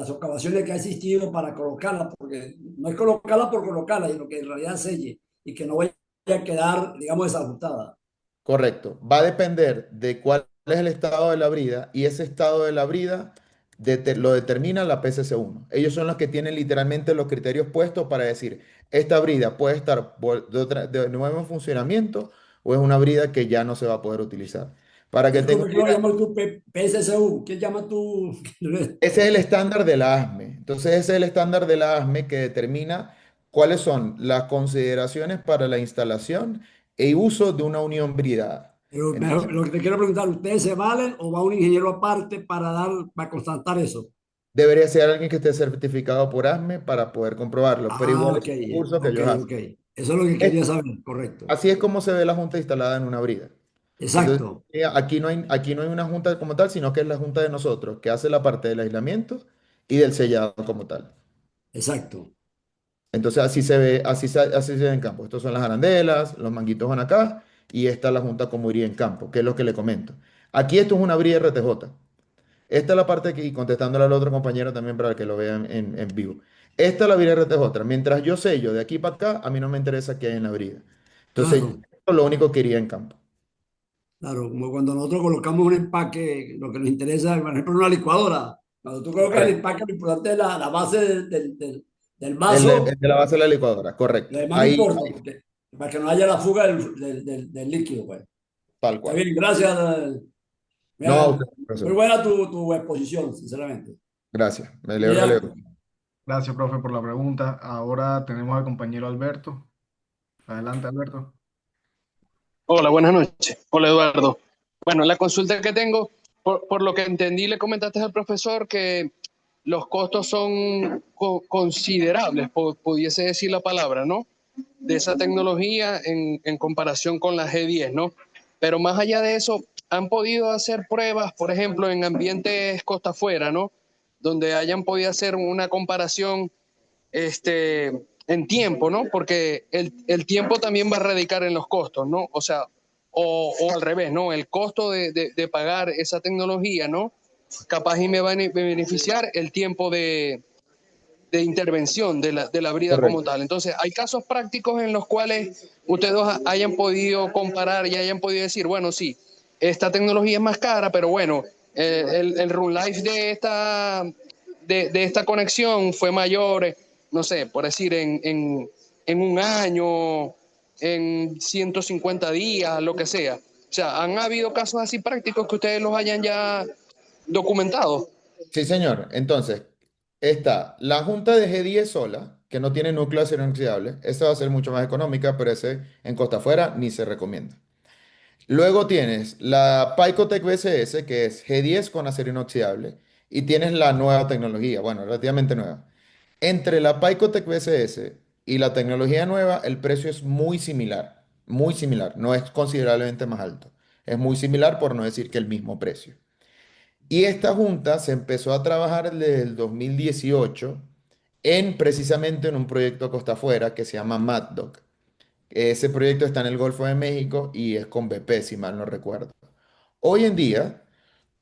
S4: socavaciones que ha existido para colocarla? Porque no es colocarla por colocarla, sino que en realidad selle y que no vaya a quedar, digamos, desajustada.
S1: Correcto. Va a depender de cuál es el estado de la brida y ese estado de la brida lo determina la PCC1. Ellos son los que tienen literalmente los criterios puestos para decir, esta brida puede estar de nuevo en funcionamiento o es una brida que ya no se va a poder utilizar. Para que tenga
S4: Disculpe,
S1: una
S4: ¿qué lo
S1: idea,
S4: llamas tú? PSSU. ¿Qué llamas tú?
S1: ese es el estándar de la ASME. Entonces, ese es el estándar de la ASME que determina cuáles son las consideraciones para la instalación e uso de una unión bridada.
S4: Pero
S1: Entonces,
S4: lo que te quiero preguntar, ¿ustedes se valen o va un ingeniero aparte para constatar eso?
S1: debería ser alguien que esté certificado por ASME para poder comprobarlo, pero
S4: Ah,
S1: igual es
S4: ok,
S1: un curso que
S4: ok,
S1: ellos hacen.
S4: ok. Eso es lo que
S1: Es-
S4: quería saber, correcto.
S1: Así es como se ve la junta instalada en una brida. Entonces,
S4: Exacto,
S1: aquí no hay una junta como tal, sino que es la junta de nosotros, que hace la parte del aislamiento y del sellado como tal.
S4: exacto.
S1: Entonces, así se ve, así se ve en campo. Estos son las arandelas, los manguitos van acá, y esta es la junta como iría en campo, que es lo que le comento. Aquí esto es una brida RTJ. Esta es la parte aquí, contestándole al otro compañero también para que lo vean en vivo. Esta es la brida RTJ. Mientras yo sello de aquí para acá, a mí no me interesa qué hay en la brida. Entonces,
S4: Claro,
S1: esto es lo único que iría en campo.
S4: claro. Como cuando nosotros colocamos un empaque, lo que nos interesa, por ejemplo, una licuadora. Cuando tú colocas el
S1: Correcto.
S4: empaque, lo importante es la base del
S1: El
S4: vaso.
S1: de la base de la licuadora,
S4: Lo
S1: correcto.
S4: demás no
S1: Ahí,
S4: importa, para que no haya la fuga del líquido, pues.
S1: tal
S4: Está
S1: cual.
S4: bien, gracias.
S1: No, a
S4: Mira,
S1: usted,
S4: muy
S1: profesor.
S4: buena tu exposición, sinceramente.
S1: Gracias. Me leo, me
S4: Mira,
S1: leo.
S2: Gracias, profe, por la pregunta. Ahora tenemos al compañero Alberto. Adelante, Alberto.
S7: Hola, buenas noches. Hola, Eduardo. Bueno, la consulta que tengo, por lo que entendí, le comentaste al profesor que los costos son considerables, pudiese decir la palabra, ¿no? De esa tecnología en comparación con la G10, ¿no? Pero más allá de eso, han podido hacer pruebas, por ejemplo, en ambientes costa afuera, ¿no? Donde hayan podido hacer una comparación en tiempo, ¿no? Porque el tiempo también va a radicar en los costos, ¿no? O sea, o al revés, ¿no? El costo de pagar esa tecnología, ¿no? Capaz y me va a beneficiar el tiempo de intervención de la brida como
S1: Correcto.
S7: tal. Entonces, hay casos prácticos en los cuales ustedes dos hayan podido comparar y hayan podido decir, bueno, sí, esta tecnología es más cara, pero bueno, el run life de esta conexión fue mayor, no sé, por decir, en un año, en 150 días, lo que sea. sea, ¿han habido casos así prácticos que ustedes los hayan ya documentado?
S1: Sí, señor. Entonces, está la junta de G10 sola, que no tiene núcleo de acero inoxidable. Esa va a ser mucho más económica, pero ese en costa afuera ni se recomienda. Luego tienes la Pycotech BCS, que es G10 con acero inoxidable. Y tienes la nueva tecnología, bueno, relativamente nueva. Entre la Pycotech BCS y la tecnología nueva, el precio es muy similar, no es considerablemente más alto. Es muy similar, por no decir que el mismo precio. Y esta junta se empezó a trabajar desde el 2018 en precisamente en un proyecto costa afuera que se llama MadDoc. Ese proyecto está en el Golfo de México y es con BP, si mal no recuerdo. Hoy en día,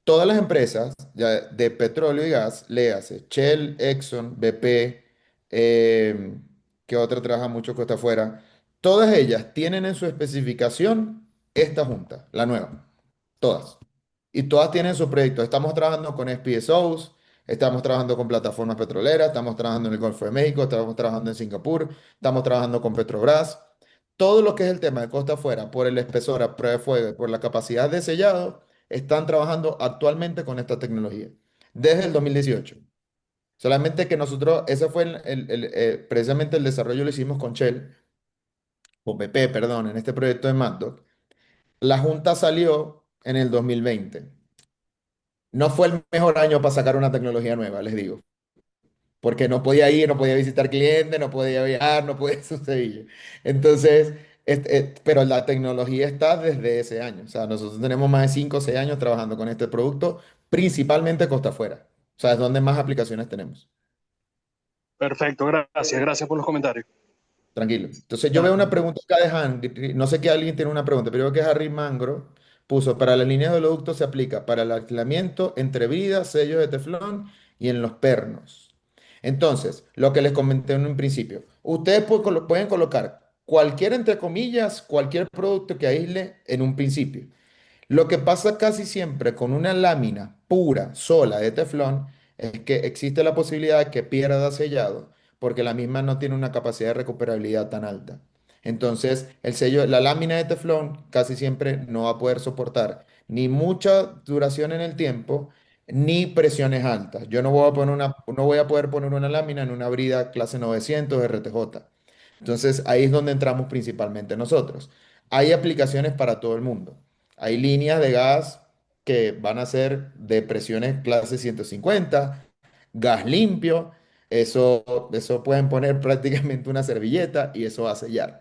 S1: todas las empresas ya de petróleo y gas, léase Shell, Exxon, BP, eh, que otra trabaja mucho costa afuera, todas ellas tienen en su especificación esta junta, la nueva. Todas. Y todas tienen su proyecto. Estamos trabajando con FPSOs, estamos trabajando con plataformas petroleras, estamos trabajando en el Golfo de México, estamos trabajando en Singapur, estamos trabajando con Petrobras. Todo lo que es el tema de costa afuera, por el espesor a prueba de fuego, y por la capacidad de sellado, están trabajando actualmente con esta tecnología. Desde el 2018. Solamente que nosotros, ese fue precisamente el desarrollo lo hicimos con Shell, o BP, perdón, en este proyecto de Mad Dog. La junta salió en el 2020. No fue el mejor año para sacar una tecnología nueva, les digo, porque no podía ir, no podía visitar clientes, no podía viajar, no podía suceder. Entonces, pero la tecnología está desde ese año. O sea, nosotros tenemos más de 5 o 6 años trabajando con este producto, principalmente costa afuera. O sea, es donde más aplicaciones tenemos.
S7: Perfecto, gracias por los comentarios.
S1: Tranquilo. Entonces yo veo una
S2: Dale.
S1: pregunta acá de Harry, no sé que alguien tiene una pregunta, pero veo que Harry Mangro puso, para las líneas de oleoducto se aplica para el aislamiento entre bridas, sellos de teflón y en los pernos. Entonces, lo que les comenté en un principio, ustedes pueden colocar cualquier, entre comillas, cualquier producto que aísle en un principio. Lo que pasa casi siempre con una lámina pura, sola de teflón, es que existe la posibilidad de que pierda sellado, porque la misma no tiene una capacidad de recuperabilidad tan alta. Entonces, el sello, la lámina de teflón casi siempre no va a poder soportar ni mucha duración en el tiempo, ni presiones altas. Yo no voy a poder poner una lámina en una brida clase 900 RTJ. Entonces, ahí es donde entramos principalmente nosotros. Hay aplicaciones para todo el mundo. Hay líneas de gas que van a ser de presiones clase 150, gas limpio, eso pueden poner prácticamente una servilleta y eso va a sellar.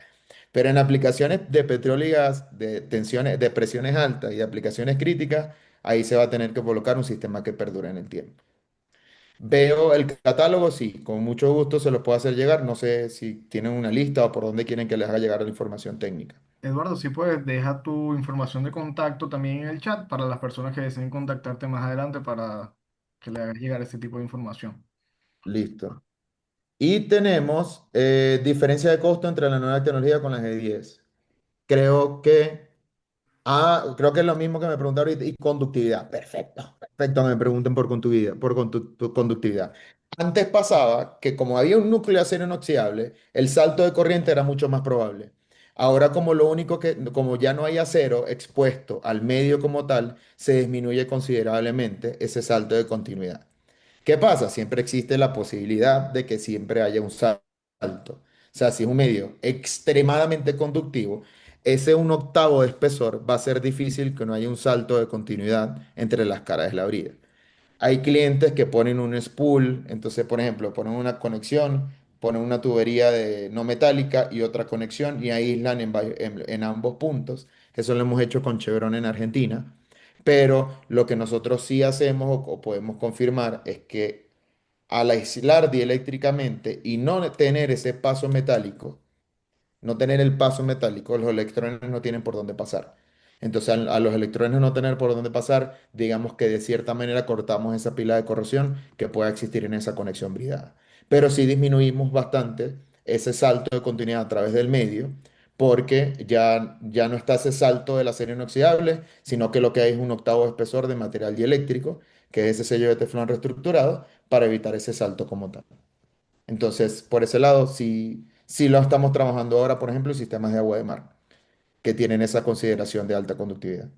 S1: Pero en aplicaciones de petróleo y gas, de tensiones, de presiones altas y de aplicaciones críticas, ahí se va a tener que colocar un sistema que perdure en el tiempo. Veo el catálogo, sí, con mucho gusto se los puedo hacer llegar. No sé si tienen una lista o por dónde quieren que les haga llegar la información técnica.
S2: Eduardo, si puedes, deja tu información de contacto también en el chat para las personas que deseen contactarte más adelante para que le hagas llegar ese tipo de información.
S1: Listo. Y tenemos diferencia de costo entre la nueva tecnología con la G10. Creo que, creo que es lo mismo que me preguntaron ahorita. Y conductividad. Perfecto. Perfecto, me pregunten por conductividad, por conductividad. Antes pasaba que como había un núcleo de acero inoxidable, el salto de corriente era mucho más probable. Ahora como lo único como ya no hay acero expuesto al medio como tal, se disminuye considerablemente ese salto de continuidad. ¿Qué pasa? Siempre existe la posibilidad de que siempre haya un salto. O sea, si es un medio extremadamente conductivo, ese un octavo de espesor va a ser difícil que no haya un salto de continuidad entre las caras de la brida. Hay clientes que ponen un spool, entonces, por ejemplo, ponen una conexión, ponen una tubería de no metálica y otra conexión y aíslan en ambos puntos. Eso lo hemos hecho con Chevron en Argentina. Pero lo que nosotros sí hacemos o podemos confirmar es que al aislar dieléctricamente y no tener ese paso metálico, no tener el paso metálico, los electrones no tienen por dónde pasar. Entonces, a los electrones no tener por dónde pasar, digamos que de cierta manera cortamos esa pila de corrosión que pueda existir en esa conexión bridada. Pero sí disminuimos bastante ese salto de continuidad a través del medio, porque ya no está ese salto del acero inoxidable, sino que lo que hay es un octavo de espesor de material dieléctrico, que es ese sello de teflón reestructurado, para evitar ese salto como tal. Entonces, por ese lado, sí, sí lo estamos trabajando ahora, por ejemplo, en sistemas de agua de mar. que tienen esa consideración de alta conductividad.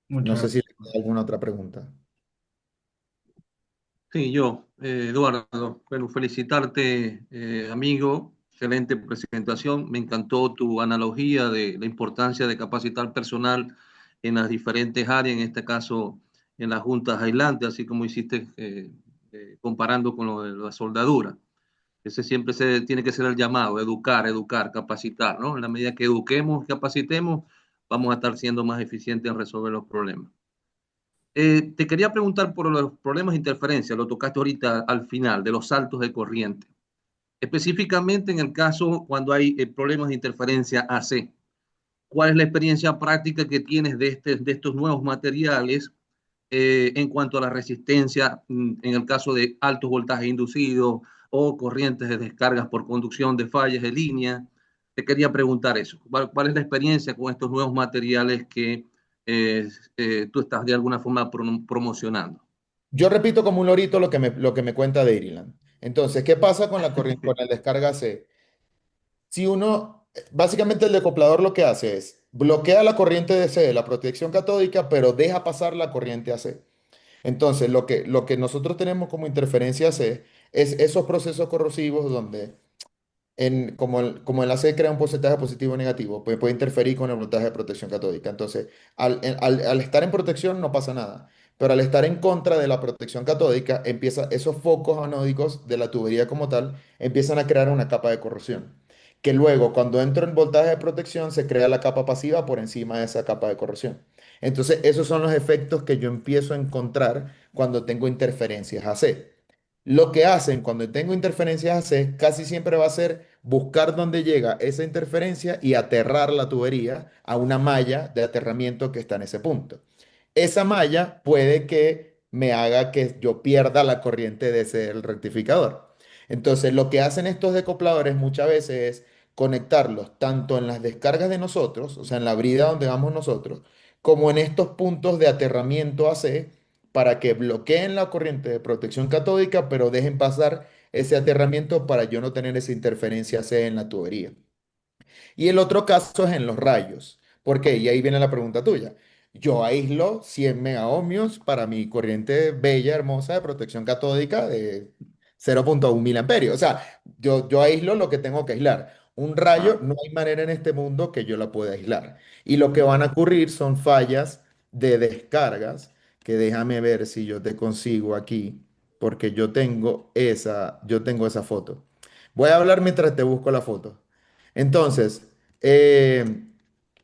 S1: No
S2: Muchas
S1: sé si
S2: gracias.
S1: hay alguna otra pregunta.
S8: Sí, yo, Eduardo, bueno, felicitarte, amigo, excelente presentación. Me encantó tu analogía de la importancia de capacitar personal en las diferentes áreas, en este caso en las juntas aislantes, así como hiciste comparando con lo de la soldadura. Ese siempre tiene que ser el llamado, educar, educar, capacitar, ¿no? En la medida que eduquemos, capacitemos, vamos a estar siendo más eficientes en resolver los problemas. Te quería preguntar por los problemas de interferencia, lo tocaste ahorita al final, de los saltos de corriente. Específicamente en el caso cuando hay problemas de interferencia AC. ¿Cuál es la experiencia práctica que tienes de estos nuevos materiales en cuanto a la resistencia en el caso de altos voltajes inducidos o corrientes de descargas por conducción de fallas de línea? Te quería preguntar eso. ¿Cuál es la experiencia con estos nuevos materiales que tú estás de alguna forma promocionando?
S1: Yo repito como un lorito lo que me cuenta Dairyland. Entonces, ¿qué pasa con la corriente, con el descarga C? Si uno, básicamente el decoplador lo que hace es bloquea la corriente DC de la protección catódica, pero deja pasar la corriente AC. Entonces, lo que nosotros tenemos como interferencia AC es esos procesos corrosivos donde como el AC crea un porcentaje positivo o negativo, pues puede interferir con el voltaje de protección catódica. Entonces, al estar en protección no pasa nada, pero al estar en contra de la protección catódica, esos focos anódicos de la tubería como tal empiezan a crear una capa de corrosión, que luego cuando entra en voltaje de protección se crea la capa pasiva por encima de esa capa de corrosión. Entonces, esos son los efectos que yo empiezo a encontrar cuando tengo interferencias AC. Lo que hacen cuando tengo interferencias AC casi siempre va a ser buscar dónde llega esa interferencia y aterrar la tubería a una malla de aterramiento que está en ese punto. Esa malla puede que me haga que yo pierda la corriente de ese el rectificador. Entonces, lo que hacen estos decopladores muchas veces es conectarlos tanto en las descargas de nosotros, o sea, en la brida donde vamos nosotros, como en estos puntos de aterramiento AC para que bloqueen la corriente de protección catódica, pero dejen pasar ese aterramiento para yo no tener esa interferencia C en la tubería. Y el otro caso es en los rayos. ¿Por qué? Y ahí viene la pregunta tuya. Yo aíslo 100 megaohmios para mi corriente bella, hermosa de protección catódica de 0,1 miliamperios. O sea, yo aíslo lo que tengo que aislar. Un rayo, no hay manera en este mundo que yo la pueda aislar. Y lo que van a ocurrir son fallas de descargas, que déjame ver si yo te consigo aquí, porque yo tengo esa foto. Voy a hablar mientras te busco la foto. Entonces, eh,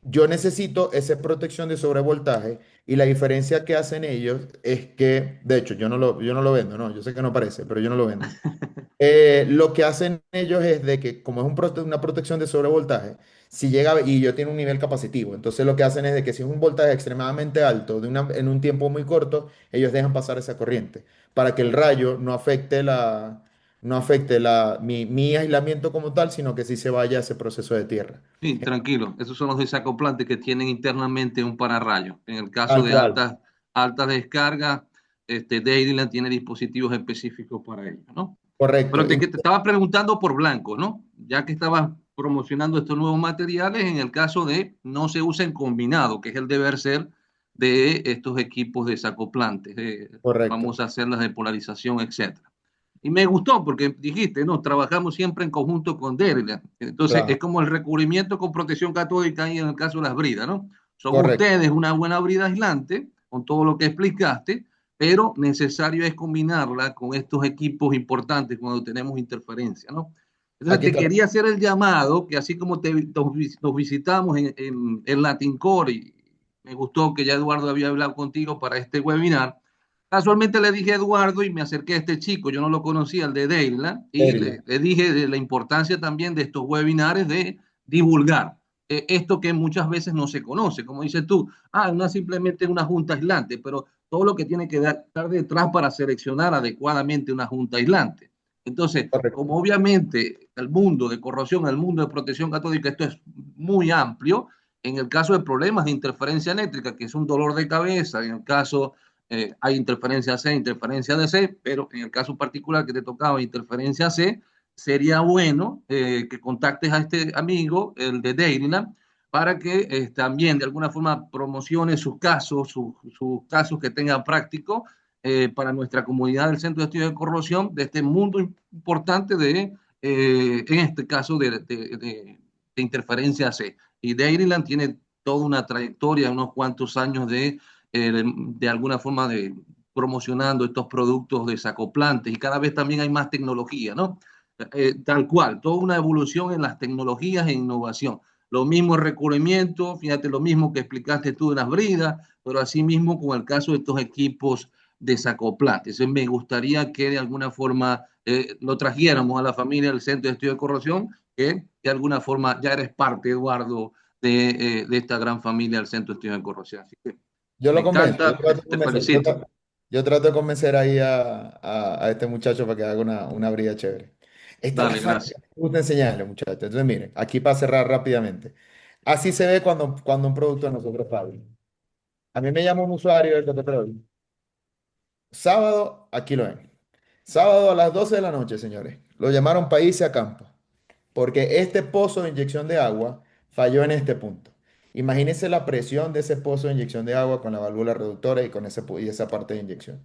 S1: yo necesito esa protección de sobrevoltaje y la diferencia que hacen ellos es que, de hecho, yo no lo vendo, no, yo sé que no parece, pero yo no lo vendo. Lo que hacen ellos es de que como es una protección de sobrevoltaje, si llega y yo tiene un nivel capacitivo, entonces lo que hacen es de que si es un voltaje extremadamente alto en un tiempo muy corto, ellos dejan pasar esa corriente para que el rayo no afecte mi aislamiento como tal, sino que sí se vaya a ese proceso de tierra.
S8: Sí, tranquilo. Esos son los desacoplantes que tienen internamente un pararrayo. En el caso
S1: Tal
S8: de
S1: cual.
S8: altas descargas, Dairyland tiene dispositivos específicos para ello, ¿no?
S1: Correcto.
S8: Pero te estaba preguntando por blanco, ¿no? Ya que estabas promocionando estos nuevos materiales, en el caso de no se usen combinado, que es el deber ser de estos equipos desacoplantes,
S1: Correcto.
S8: famosas celdas de polarización, etcétera. Y me gustó porque dijiste, no, trabajamos siempre en conjunto con Dairyland. Entonces, es
S1: Claro.
S8: como el recubrimiento con protección catódica ahí en el caso de las bridas, ¿no? Son
S1: Correcto.
S8: ustedes una buena brida aislante, con todo lo que explicaste, pero necesario es combinarla con estos equipos importantes cuando tenemos interferencia, ¿no? Entonces,
S1: Aquí
S8: te
S1: está.
S8: quería hacer el llamado, que así como nos visitamos en Latin Core, y me gustó que ya Eduardo había hablado contigo para este webinar. Casualmente le dije a Eduardo y me acerqué a este chico, yo no lo conocía, el de Dayla, y
S1: Dairyland.
S8: le dije de la importancia también de estos webinares de divulgar esto que muchas veces no se conoce, como dices tú, no es simplemente una junta aislante, pero todo lo que tiene que estar detrás para seleccionar adecuadamente una junta aislante. Entonces,
S1: Correcto.
S8: como obviamente el mundo de corrosión, el mundo de protección catódica, esto es muy amplio, en el caso de problemas de interferencia eléctrica, que es un dolor de cabeza, en el caso hay interferencia C, interferencia DC, pero en el caso particular que te tocaba interferencia C, sería bueno que contactes a este amigo, el de Dairyland, para que también de alguna forma promocione sus casos, sus casos que tenga prácticos para nuestra comunidad del Centro de Estudios de Corrosión, de este mundo importante en este caso, de interferencia C. Y Dairyland tiene toda una trayectoria, unos cuantos años de alguna forma de promocionando estos productos desacoplantes y cada vez también hay más tecnología, ¿no? Tal cual, toda una evolución en las tecnologías e innovación. Lo mismo el recubrimiento, fíjate, lo mismo que explicaste tú de las bridas, pero así mismo con el caso de estos equipos desacoplantes. Entonces me gustaría que de alguna forma lo trajéramos a la familia del Centro de Estudio de Corrosión, que de alguna forma ya eres parte, Eduardo, de esta gran familia del Centro de Estudio de Corrosión. Así que
S1: Yo
S8: me
S1: lo convenzo,
S8: encanta, te felicito.
S1: yo trato de convencer ahí a este muchacho para que haga una brida chévere. Esta es la
S8: Dale,
S1: fábrica,
S8: gracias.
S1: me gusta enseñarle, muchachos. Entonces, miren, aquí para cerrar rápidamente. Así se ve cuando un producto de nosotros falla. A mí me llama un usuario del Cototrol. Sábado, aquí lo ven. Sábado a las 12 de la noche, señores. Lo llamaron para irse a campo, porque este pozo de inyección de agua falló en este punto. Imagínense la presión de ese pozo de inyección de agua con la válvula reductora y con y esa parte de inyección.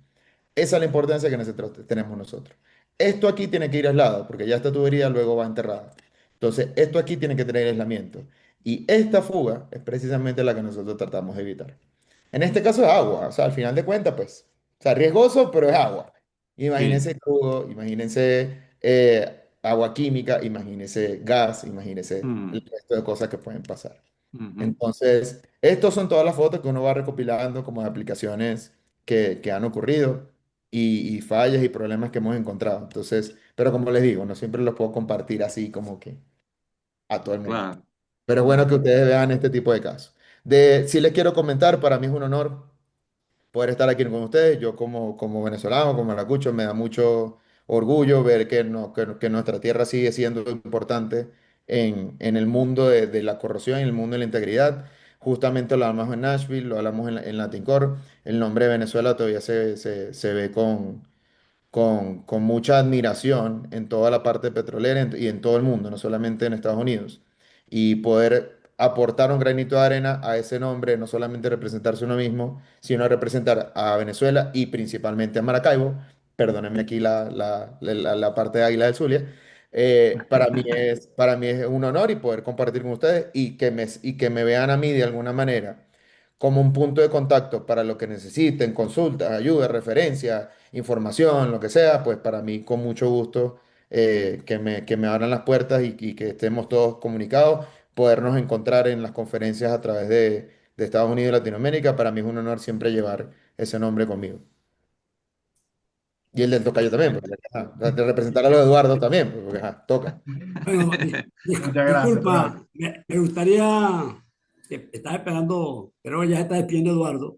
S1: Esa es la importancia que nosotros tenemos nosotros. Esto aquí tiene que ir aislado, porque ya esta tubería luego va enterrada. Entonces, esto aquí tiene que tener aislamiento. Y esta fuga es precisamente la que nosotros tratamos de evitar. En este caso es agua, o sea, al final de cuentas, pues, o sea, riesgoso, pero es agua.
S8: Sí.
S1: Imagínense crudo, imagínense agua química, imagínense gas, imagínense el
S8: Mm,
S1: resto de cosas que pueden pasar.
S8: ujú,
S1: Entonces, estos son todas las fotos que uno va recopilando como de aplicaciones que han ocurrido y fallas y problemas que hemos encontrado. Entonces, pero como les digo, no siempre los puedo compartir así como que a todo el mundo.
S8: claro.
S1: Pero es bueno que ustedes vean este tipo de casos. Si les quiero comentar, para mí es un honor poder estar aquí con ustedes. Yo como venezolano, como maracucho, me da mucho orgullo ver que, no, que nuestra tierra sigue siendo importante en el mundo de la corrosión, en el mundo de la integridad. Justamente lo hablamos en Nashville, lo hablamos en Latincore. El nombre de Venezuela todavía se ve con mucha admiración en toda la parte petrolera y en todo el mundo, no solamente en Estados Unidos. Y poder aportar un granito de arena a ese nombre, no solamente representarse uno mismo, sino representar a Venezuela y principalmente a Maracaibo, perdónenme aquí la parte de Águila del Zulia, para mí es un honor y poder compartir con ustedes y que me vean a mí de alguna manera como un punto de contacto para lo que necesiten, consultas, ayuda, referencia, información, lo que sea, pues para mí con mucho gusto que me abran las puertas y que estemos todos comunicados, podernos encontrar en las conferencias a través de Estados Unidos y Latinoamérica. Para mí es un honor siempre llevar ese nombre conmigo. Y el del tocayo también,
S8: Excelente.
S1: porque, ajá, de representar a los Eduardo también, porque ajá, toca.
S4: Bueno,
S2: Muchas gracias,
S4: disculpa,
S2: Eduardo.
S4: me gustaría, que estaba esperando, creo que ya se está despidiendo Eduardo.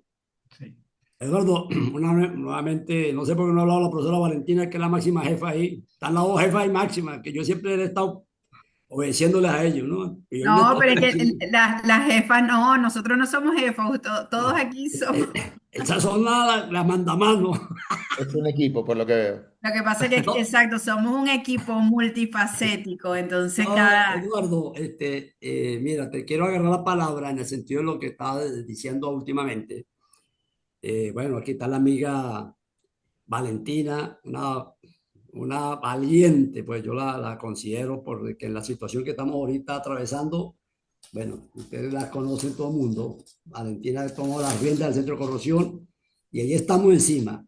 S2: Sí.
S4: Eduardo, nuevamente, no sé por qué no ha hablado la profesora Valentina, que es la máxima jefa ahí. Están las dos jefas y máximas, que yo siempre he estado obedeciéndoles a ellos, ¿no? Y hoy me
S9: No, pero
S4: toca
S9: es que
S4: decir,
S9: las jefas no, nosotros no somos jefas, todos aquí somos.
S4: esas son las mandamanos.
S1: Es un equipo, por lo que veo.
S9: Lo que pasa es que,
S4: No,
S9: exacto, somos un equipo multifacético, entonces
S4: no,
S9: cada...
S4: Eduardo, mira, te quiero agarrar la palabra en el sentido de lo que estaba diciendo últimamente. Bueno, aquí está la amiga Valentina, una valiente, pues yo la considero porque en la situación que estamos ahorita atravesando, bueno, ustedes la conocen todo el mundo. Valentina tomó las riendas del centro de corrosión y ahí estamos encima.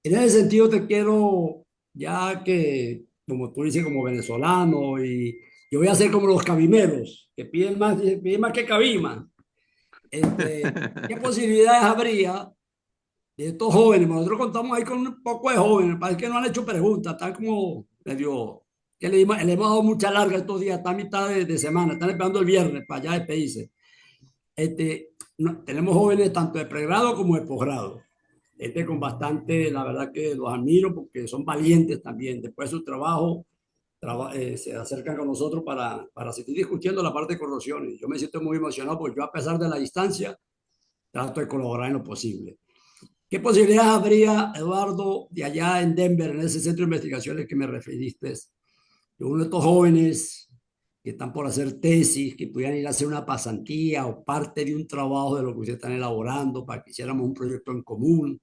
S4: En ese sentido te quiero, ya que, como tú dices, como venezolano, y yo voy a ser como los cabimeros, que piden más que cabiman. ¿Qué posibilidades habría de estos jóvenes? Nosotros contamos ahí con un poco de jóvenes, parece que no han hecho preguntas, están como medio, que le hemos dado mucha larga estos días, está a mitad de semana, están esperando el viernes para ya despedirse. Tenemos jóvenes tanto de pregrado como de posgrado. Con bastante, la verdad que los admiro porque son valientes también. Después de su trabajo, se acercan con nosotros para seguir discutiendo la parte de corrosión. Y yo me siento muy emocionado porque yo, a pesar de la distancia, trato de colaborar en lo posible. ¿Qué posibilidades habría, Eduardo, de allá en Denver, en ese centro de investigaciones que me referiste, uno de estos jóvenes que están por hacer tesis, que pudieran ir a hacer una pasantía o parte de un trabajo de lo que ustedes están elaborando para que hiciéramos un proyecto en común,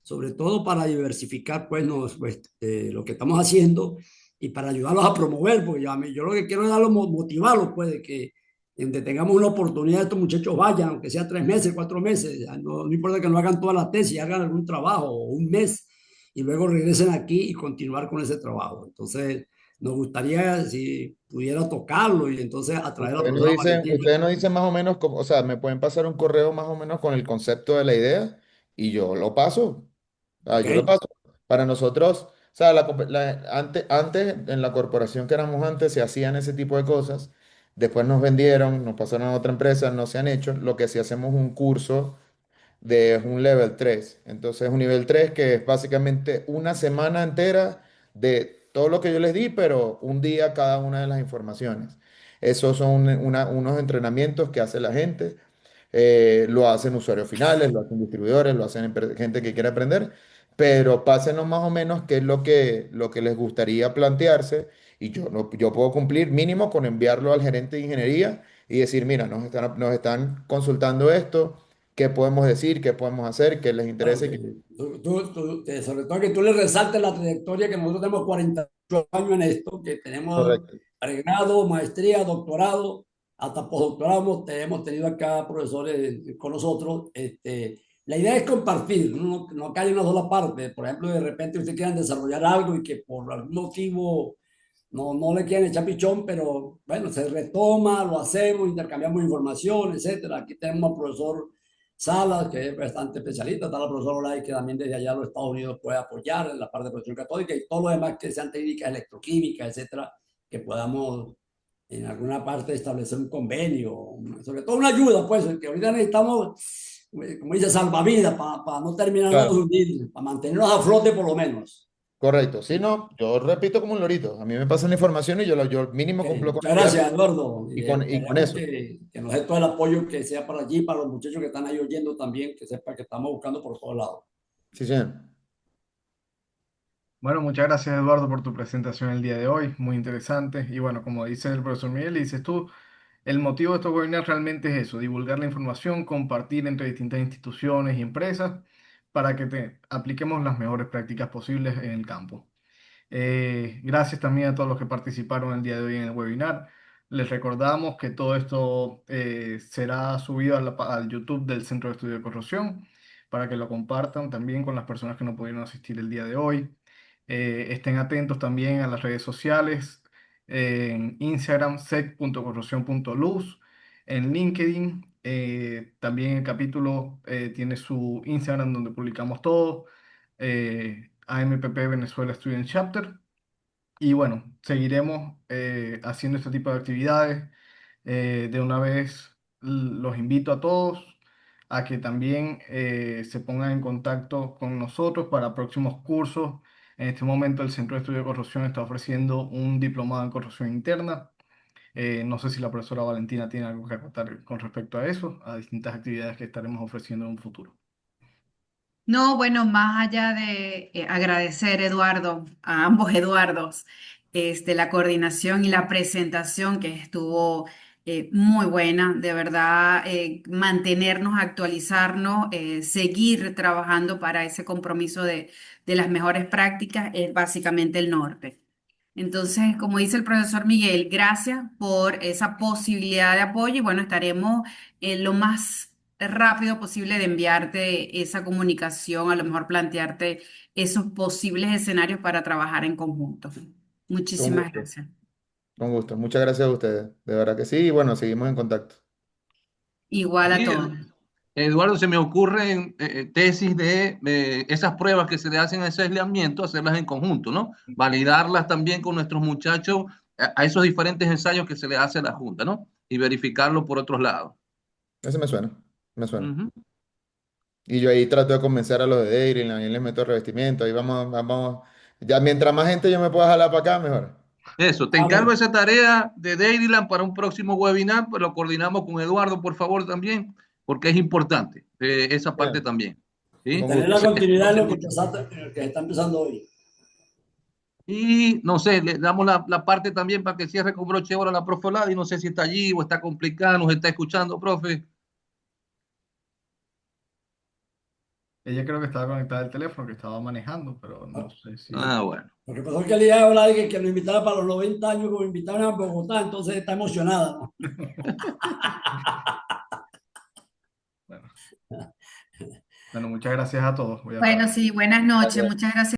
S4: sobre todo para diversificar pues, lo que estamos haciendo y para ayudarlos a promover, porque yo lo que quiero es darlos, motivarlos, pues, de que donde tengamos una oportunidad, estos muchachos vayan, aunque sea 3 meses, 4 meses, no importa que no hagan toda la tesis, hagan algún trabajo o un mes y luego regresen aquí y continuar con ese trabajo. Entonces, nos gustaría si pudiera tocarlo y entonces atraer a la profesora Valentina.
S1: Ustedes nos dicen más o menos, o sea, me pueden pasar un correo más o menos con el concepto de la idea y yo lo paso. Ah,
S4: ¿Ok?
S1: yo lo paso. Para nosotros, o sea, antes en la corporación que éramos antes se hacían ese tipo de cosas. Después nos vendieron, nos pasaron a otra empresa, no se han hecho. Lo que sí hacemos un curso de un level 3. Entonces, un nivel 3 que es básicamente una semana entera de todo lo que yo les di, pero un día cada una de las informaciones. Esos son unos entrenamientos que hace la gente. Lo hacen usuarios finales, lo hacen distribuidores, lo hacen gente que quiere aprender, pero pásenos más o menos qué es lo que les gustaría plantearse y yo, no, yo puedo cumplir mínimo con enviarlo al gerente de ingeniería y decir, mira, nos están consultando esto, qué podemos decir, qué podemos hacer, qué les
S4: Claro,
S1: interesa.
S4: sobre todo que tú le resaltes la trayectoria que nosotros tenemos 48 años en esto, que tenemos
S1: Correcto.
S4: pregrado, maestría, doctorado, hasta postdoctorado hemos tenido acá profesores con nosotros. La idea es compartir, no cae en una sola parte. Por ejemplo, de repente ustedes quieran desarrollar algo y que por algún motivo no le quieren echar pichón, pero bueno, se retoma, lo hacemos, intercambiamos información, etcétera. Aquí tenemos al profesor Salas, que es bastante especialista, está la profesora Olay, que también desde allá de los Estados Unidos puede apoyar en la parte de profesión católica y todo lo demás que sean técnicas electroquímicas, etcétera, que podamos en alguna parte establecer un convenio, sobre todo una ayuda, pues, que ahorita necesitamos, como dice, salvavidas para no terminarnos de
S1: Claro,
S4: hundir, para mantenernos a flote por lo menos.
S1: correcto. Si no, yo repito como un lorito. A mí me pasan la información y yo mínimo
S4: Okay.
S1: cumplo con
S4: Muchas
S1: enviarlo
S4: gracias, Eduardo. Y
S1: y con
S4: esperemos
S1: eso.
S4: que nos dé todo el apoyo que sea para allí, para los muchachos que están ahí oyendo también, que sepa que estamos buscando por todos lados.
S1: Sí, señor.
S2: Bueno, muchas gracias Eduardo por tu presentación el día de hoy, muy interesante. Y bueno, como dice el profesor Miguel y dices tú, el motivo de estos webinars realmente es eso, divulgar la información, compartir entre distintas instituciones y empresas para que apliquemos las mejores prácticas posibles en el campo. Gracias también a todos los que participaron el día de hoy en el webinar. Les recordamos que todo esto será subido al YouTube del Centro de Estudio de Corrosión para que lo compartan también con las personas que no pudieron asistir el día de hoy. Estén atentos también a las redes sociales, en Instagram sec.corrosión.luz, en LinkedIn. También el capítulo tiene su Instagram donde publicamos todo. AMPP Venezuela Student Chapter. Y bueno, seguiremos haciendo este tipo de actividades. De una vez los invito a todos a que también se pongan en contacto con nosotros para próximos cursos. En este momento el Centro de Estudio de Corrosión está ofreciendo un diplomado en corrosión interna. No sé si la profesora Valentina tiene algo que acotar con respecto a eso, a distintas actividades que estaremos ofreciendo en un futuro.
S9: No, bueno, más allá de agradecer, Eduardo, a ambos Eduardos, la coordinación y la presentación que estuvo muy buena, de verdad, mantenernos, actualizarnos, seguir trabajando para ese compromiso de las mejores prácticas es básicamente el norte. Entonces, como dice el profesor Miguel, gracias por esa posibilidad de apoyo y bueno, estaremos lo más rápido posible de enviarte esa comunicación, a lo mejor plantearte esos posibles escenarios para trabajar en conjunto.
S1: Con
S9: Muchísimas
S1: gusto.
S9: gracias.
S1: Con gusto. Muchas gracias a ustedes. De verdad que sí. Y bueno, seguimos en contacto.
S9: Igual a
S8: Sí,
S9: todos.
S8: Eduardo, se me ocurren tesis de esas pruebas que se le hacen a ese aislamiento, hacerlas en conjunto, ¿no? Validarlas también con nuestros muchachos a esos diferentes ensayos que se le hace a la Junta, ¿no? Y verificarlo por otros lados.
S1: Ese me suena. Me suena.
S8: Ujú.
S1: Y yo ahí trato de convencer a los de Dairyland, ahí les meto revestimiento, ahí vamos, vamos. Ya mientras más gente yo me pueda jalar para acá, mejor.
S8: Eso, te encargo
S4: Claro,
S8: esa tarea de Dairyland para un próximo webinar, pues lo coordinamos con Eduardo, por favor, también, porque es importante esa parte
S1: Bien,
S8: también.
S1: con
S8: ¿Sí?
S4: tener
S1: gusto.
S4: la continuidad en
S8: Entonces,
S4: lo que, en lo que está empezando hoy.
S8: Y no sé, le damos la parte también para que cierre con broche de oro a la profe Olada, y no sé si está allí o está complicada, nos está escuchando, profe.
S2: Ella creo que estaba conectada al teléfono, que estaba manejando, pero no
S4: Ah,
S2: sé si...
S8: Ah, bueno.
S4: Lo que pasó es que le iba a hablar de que lo invitara para los 90 años, como invitaron a Bogotá, entonces está emocionada, ¿no?
S2: Bueno, bueno, muchas gracias a todos. Voy a parar.
S9: Bueno, sí, buenas noches.
S1: Gracias.
S9: Muchas gracias.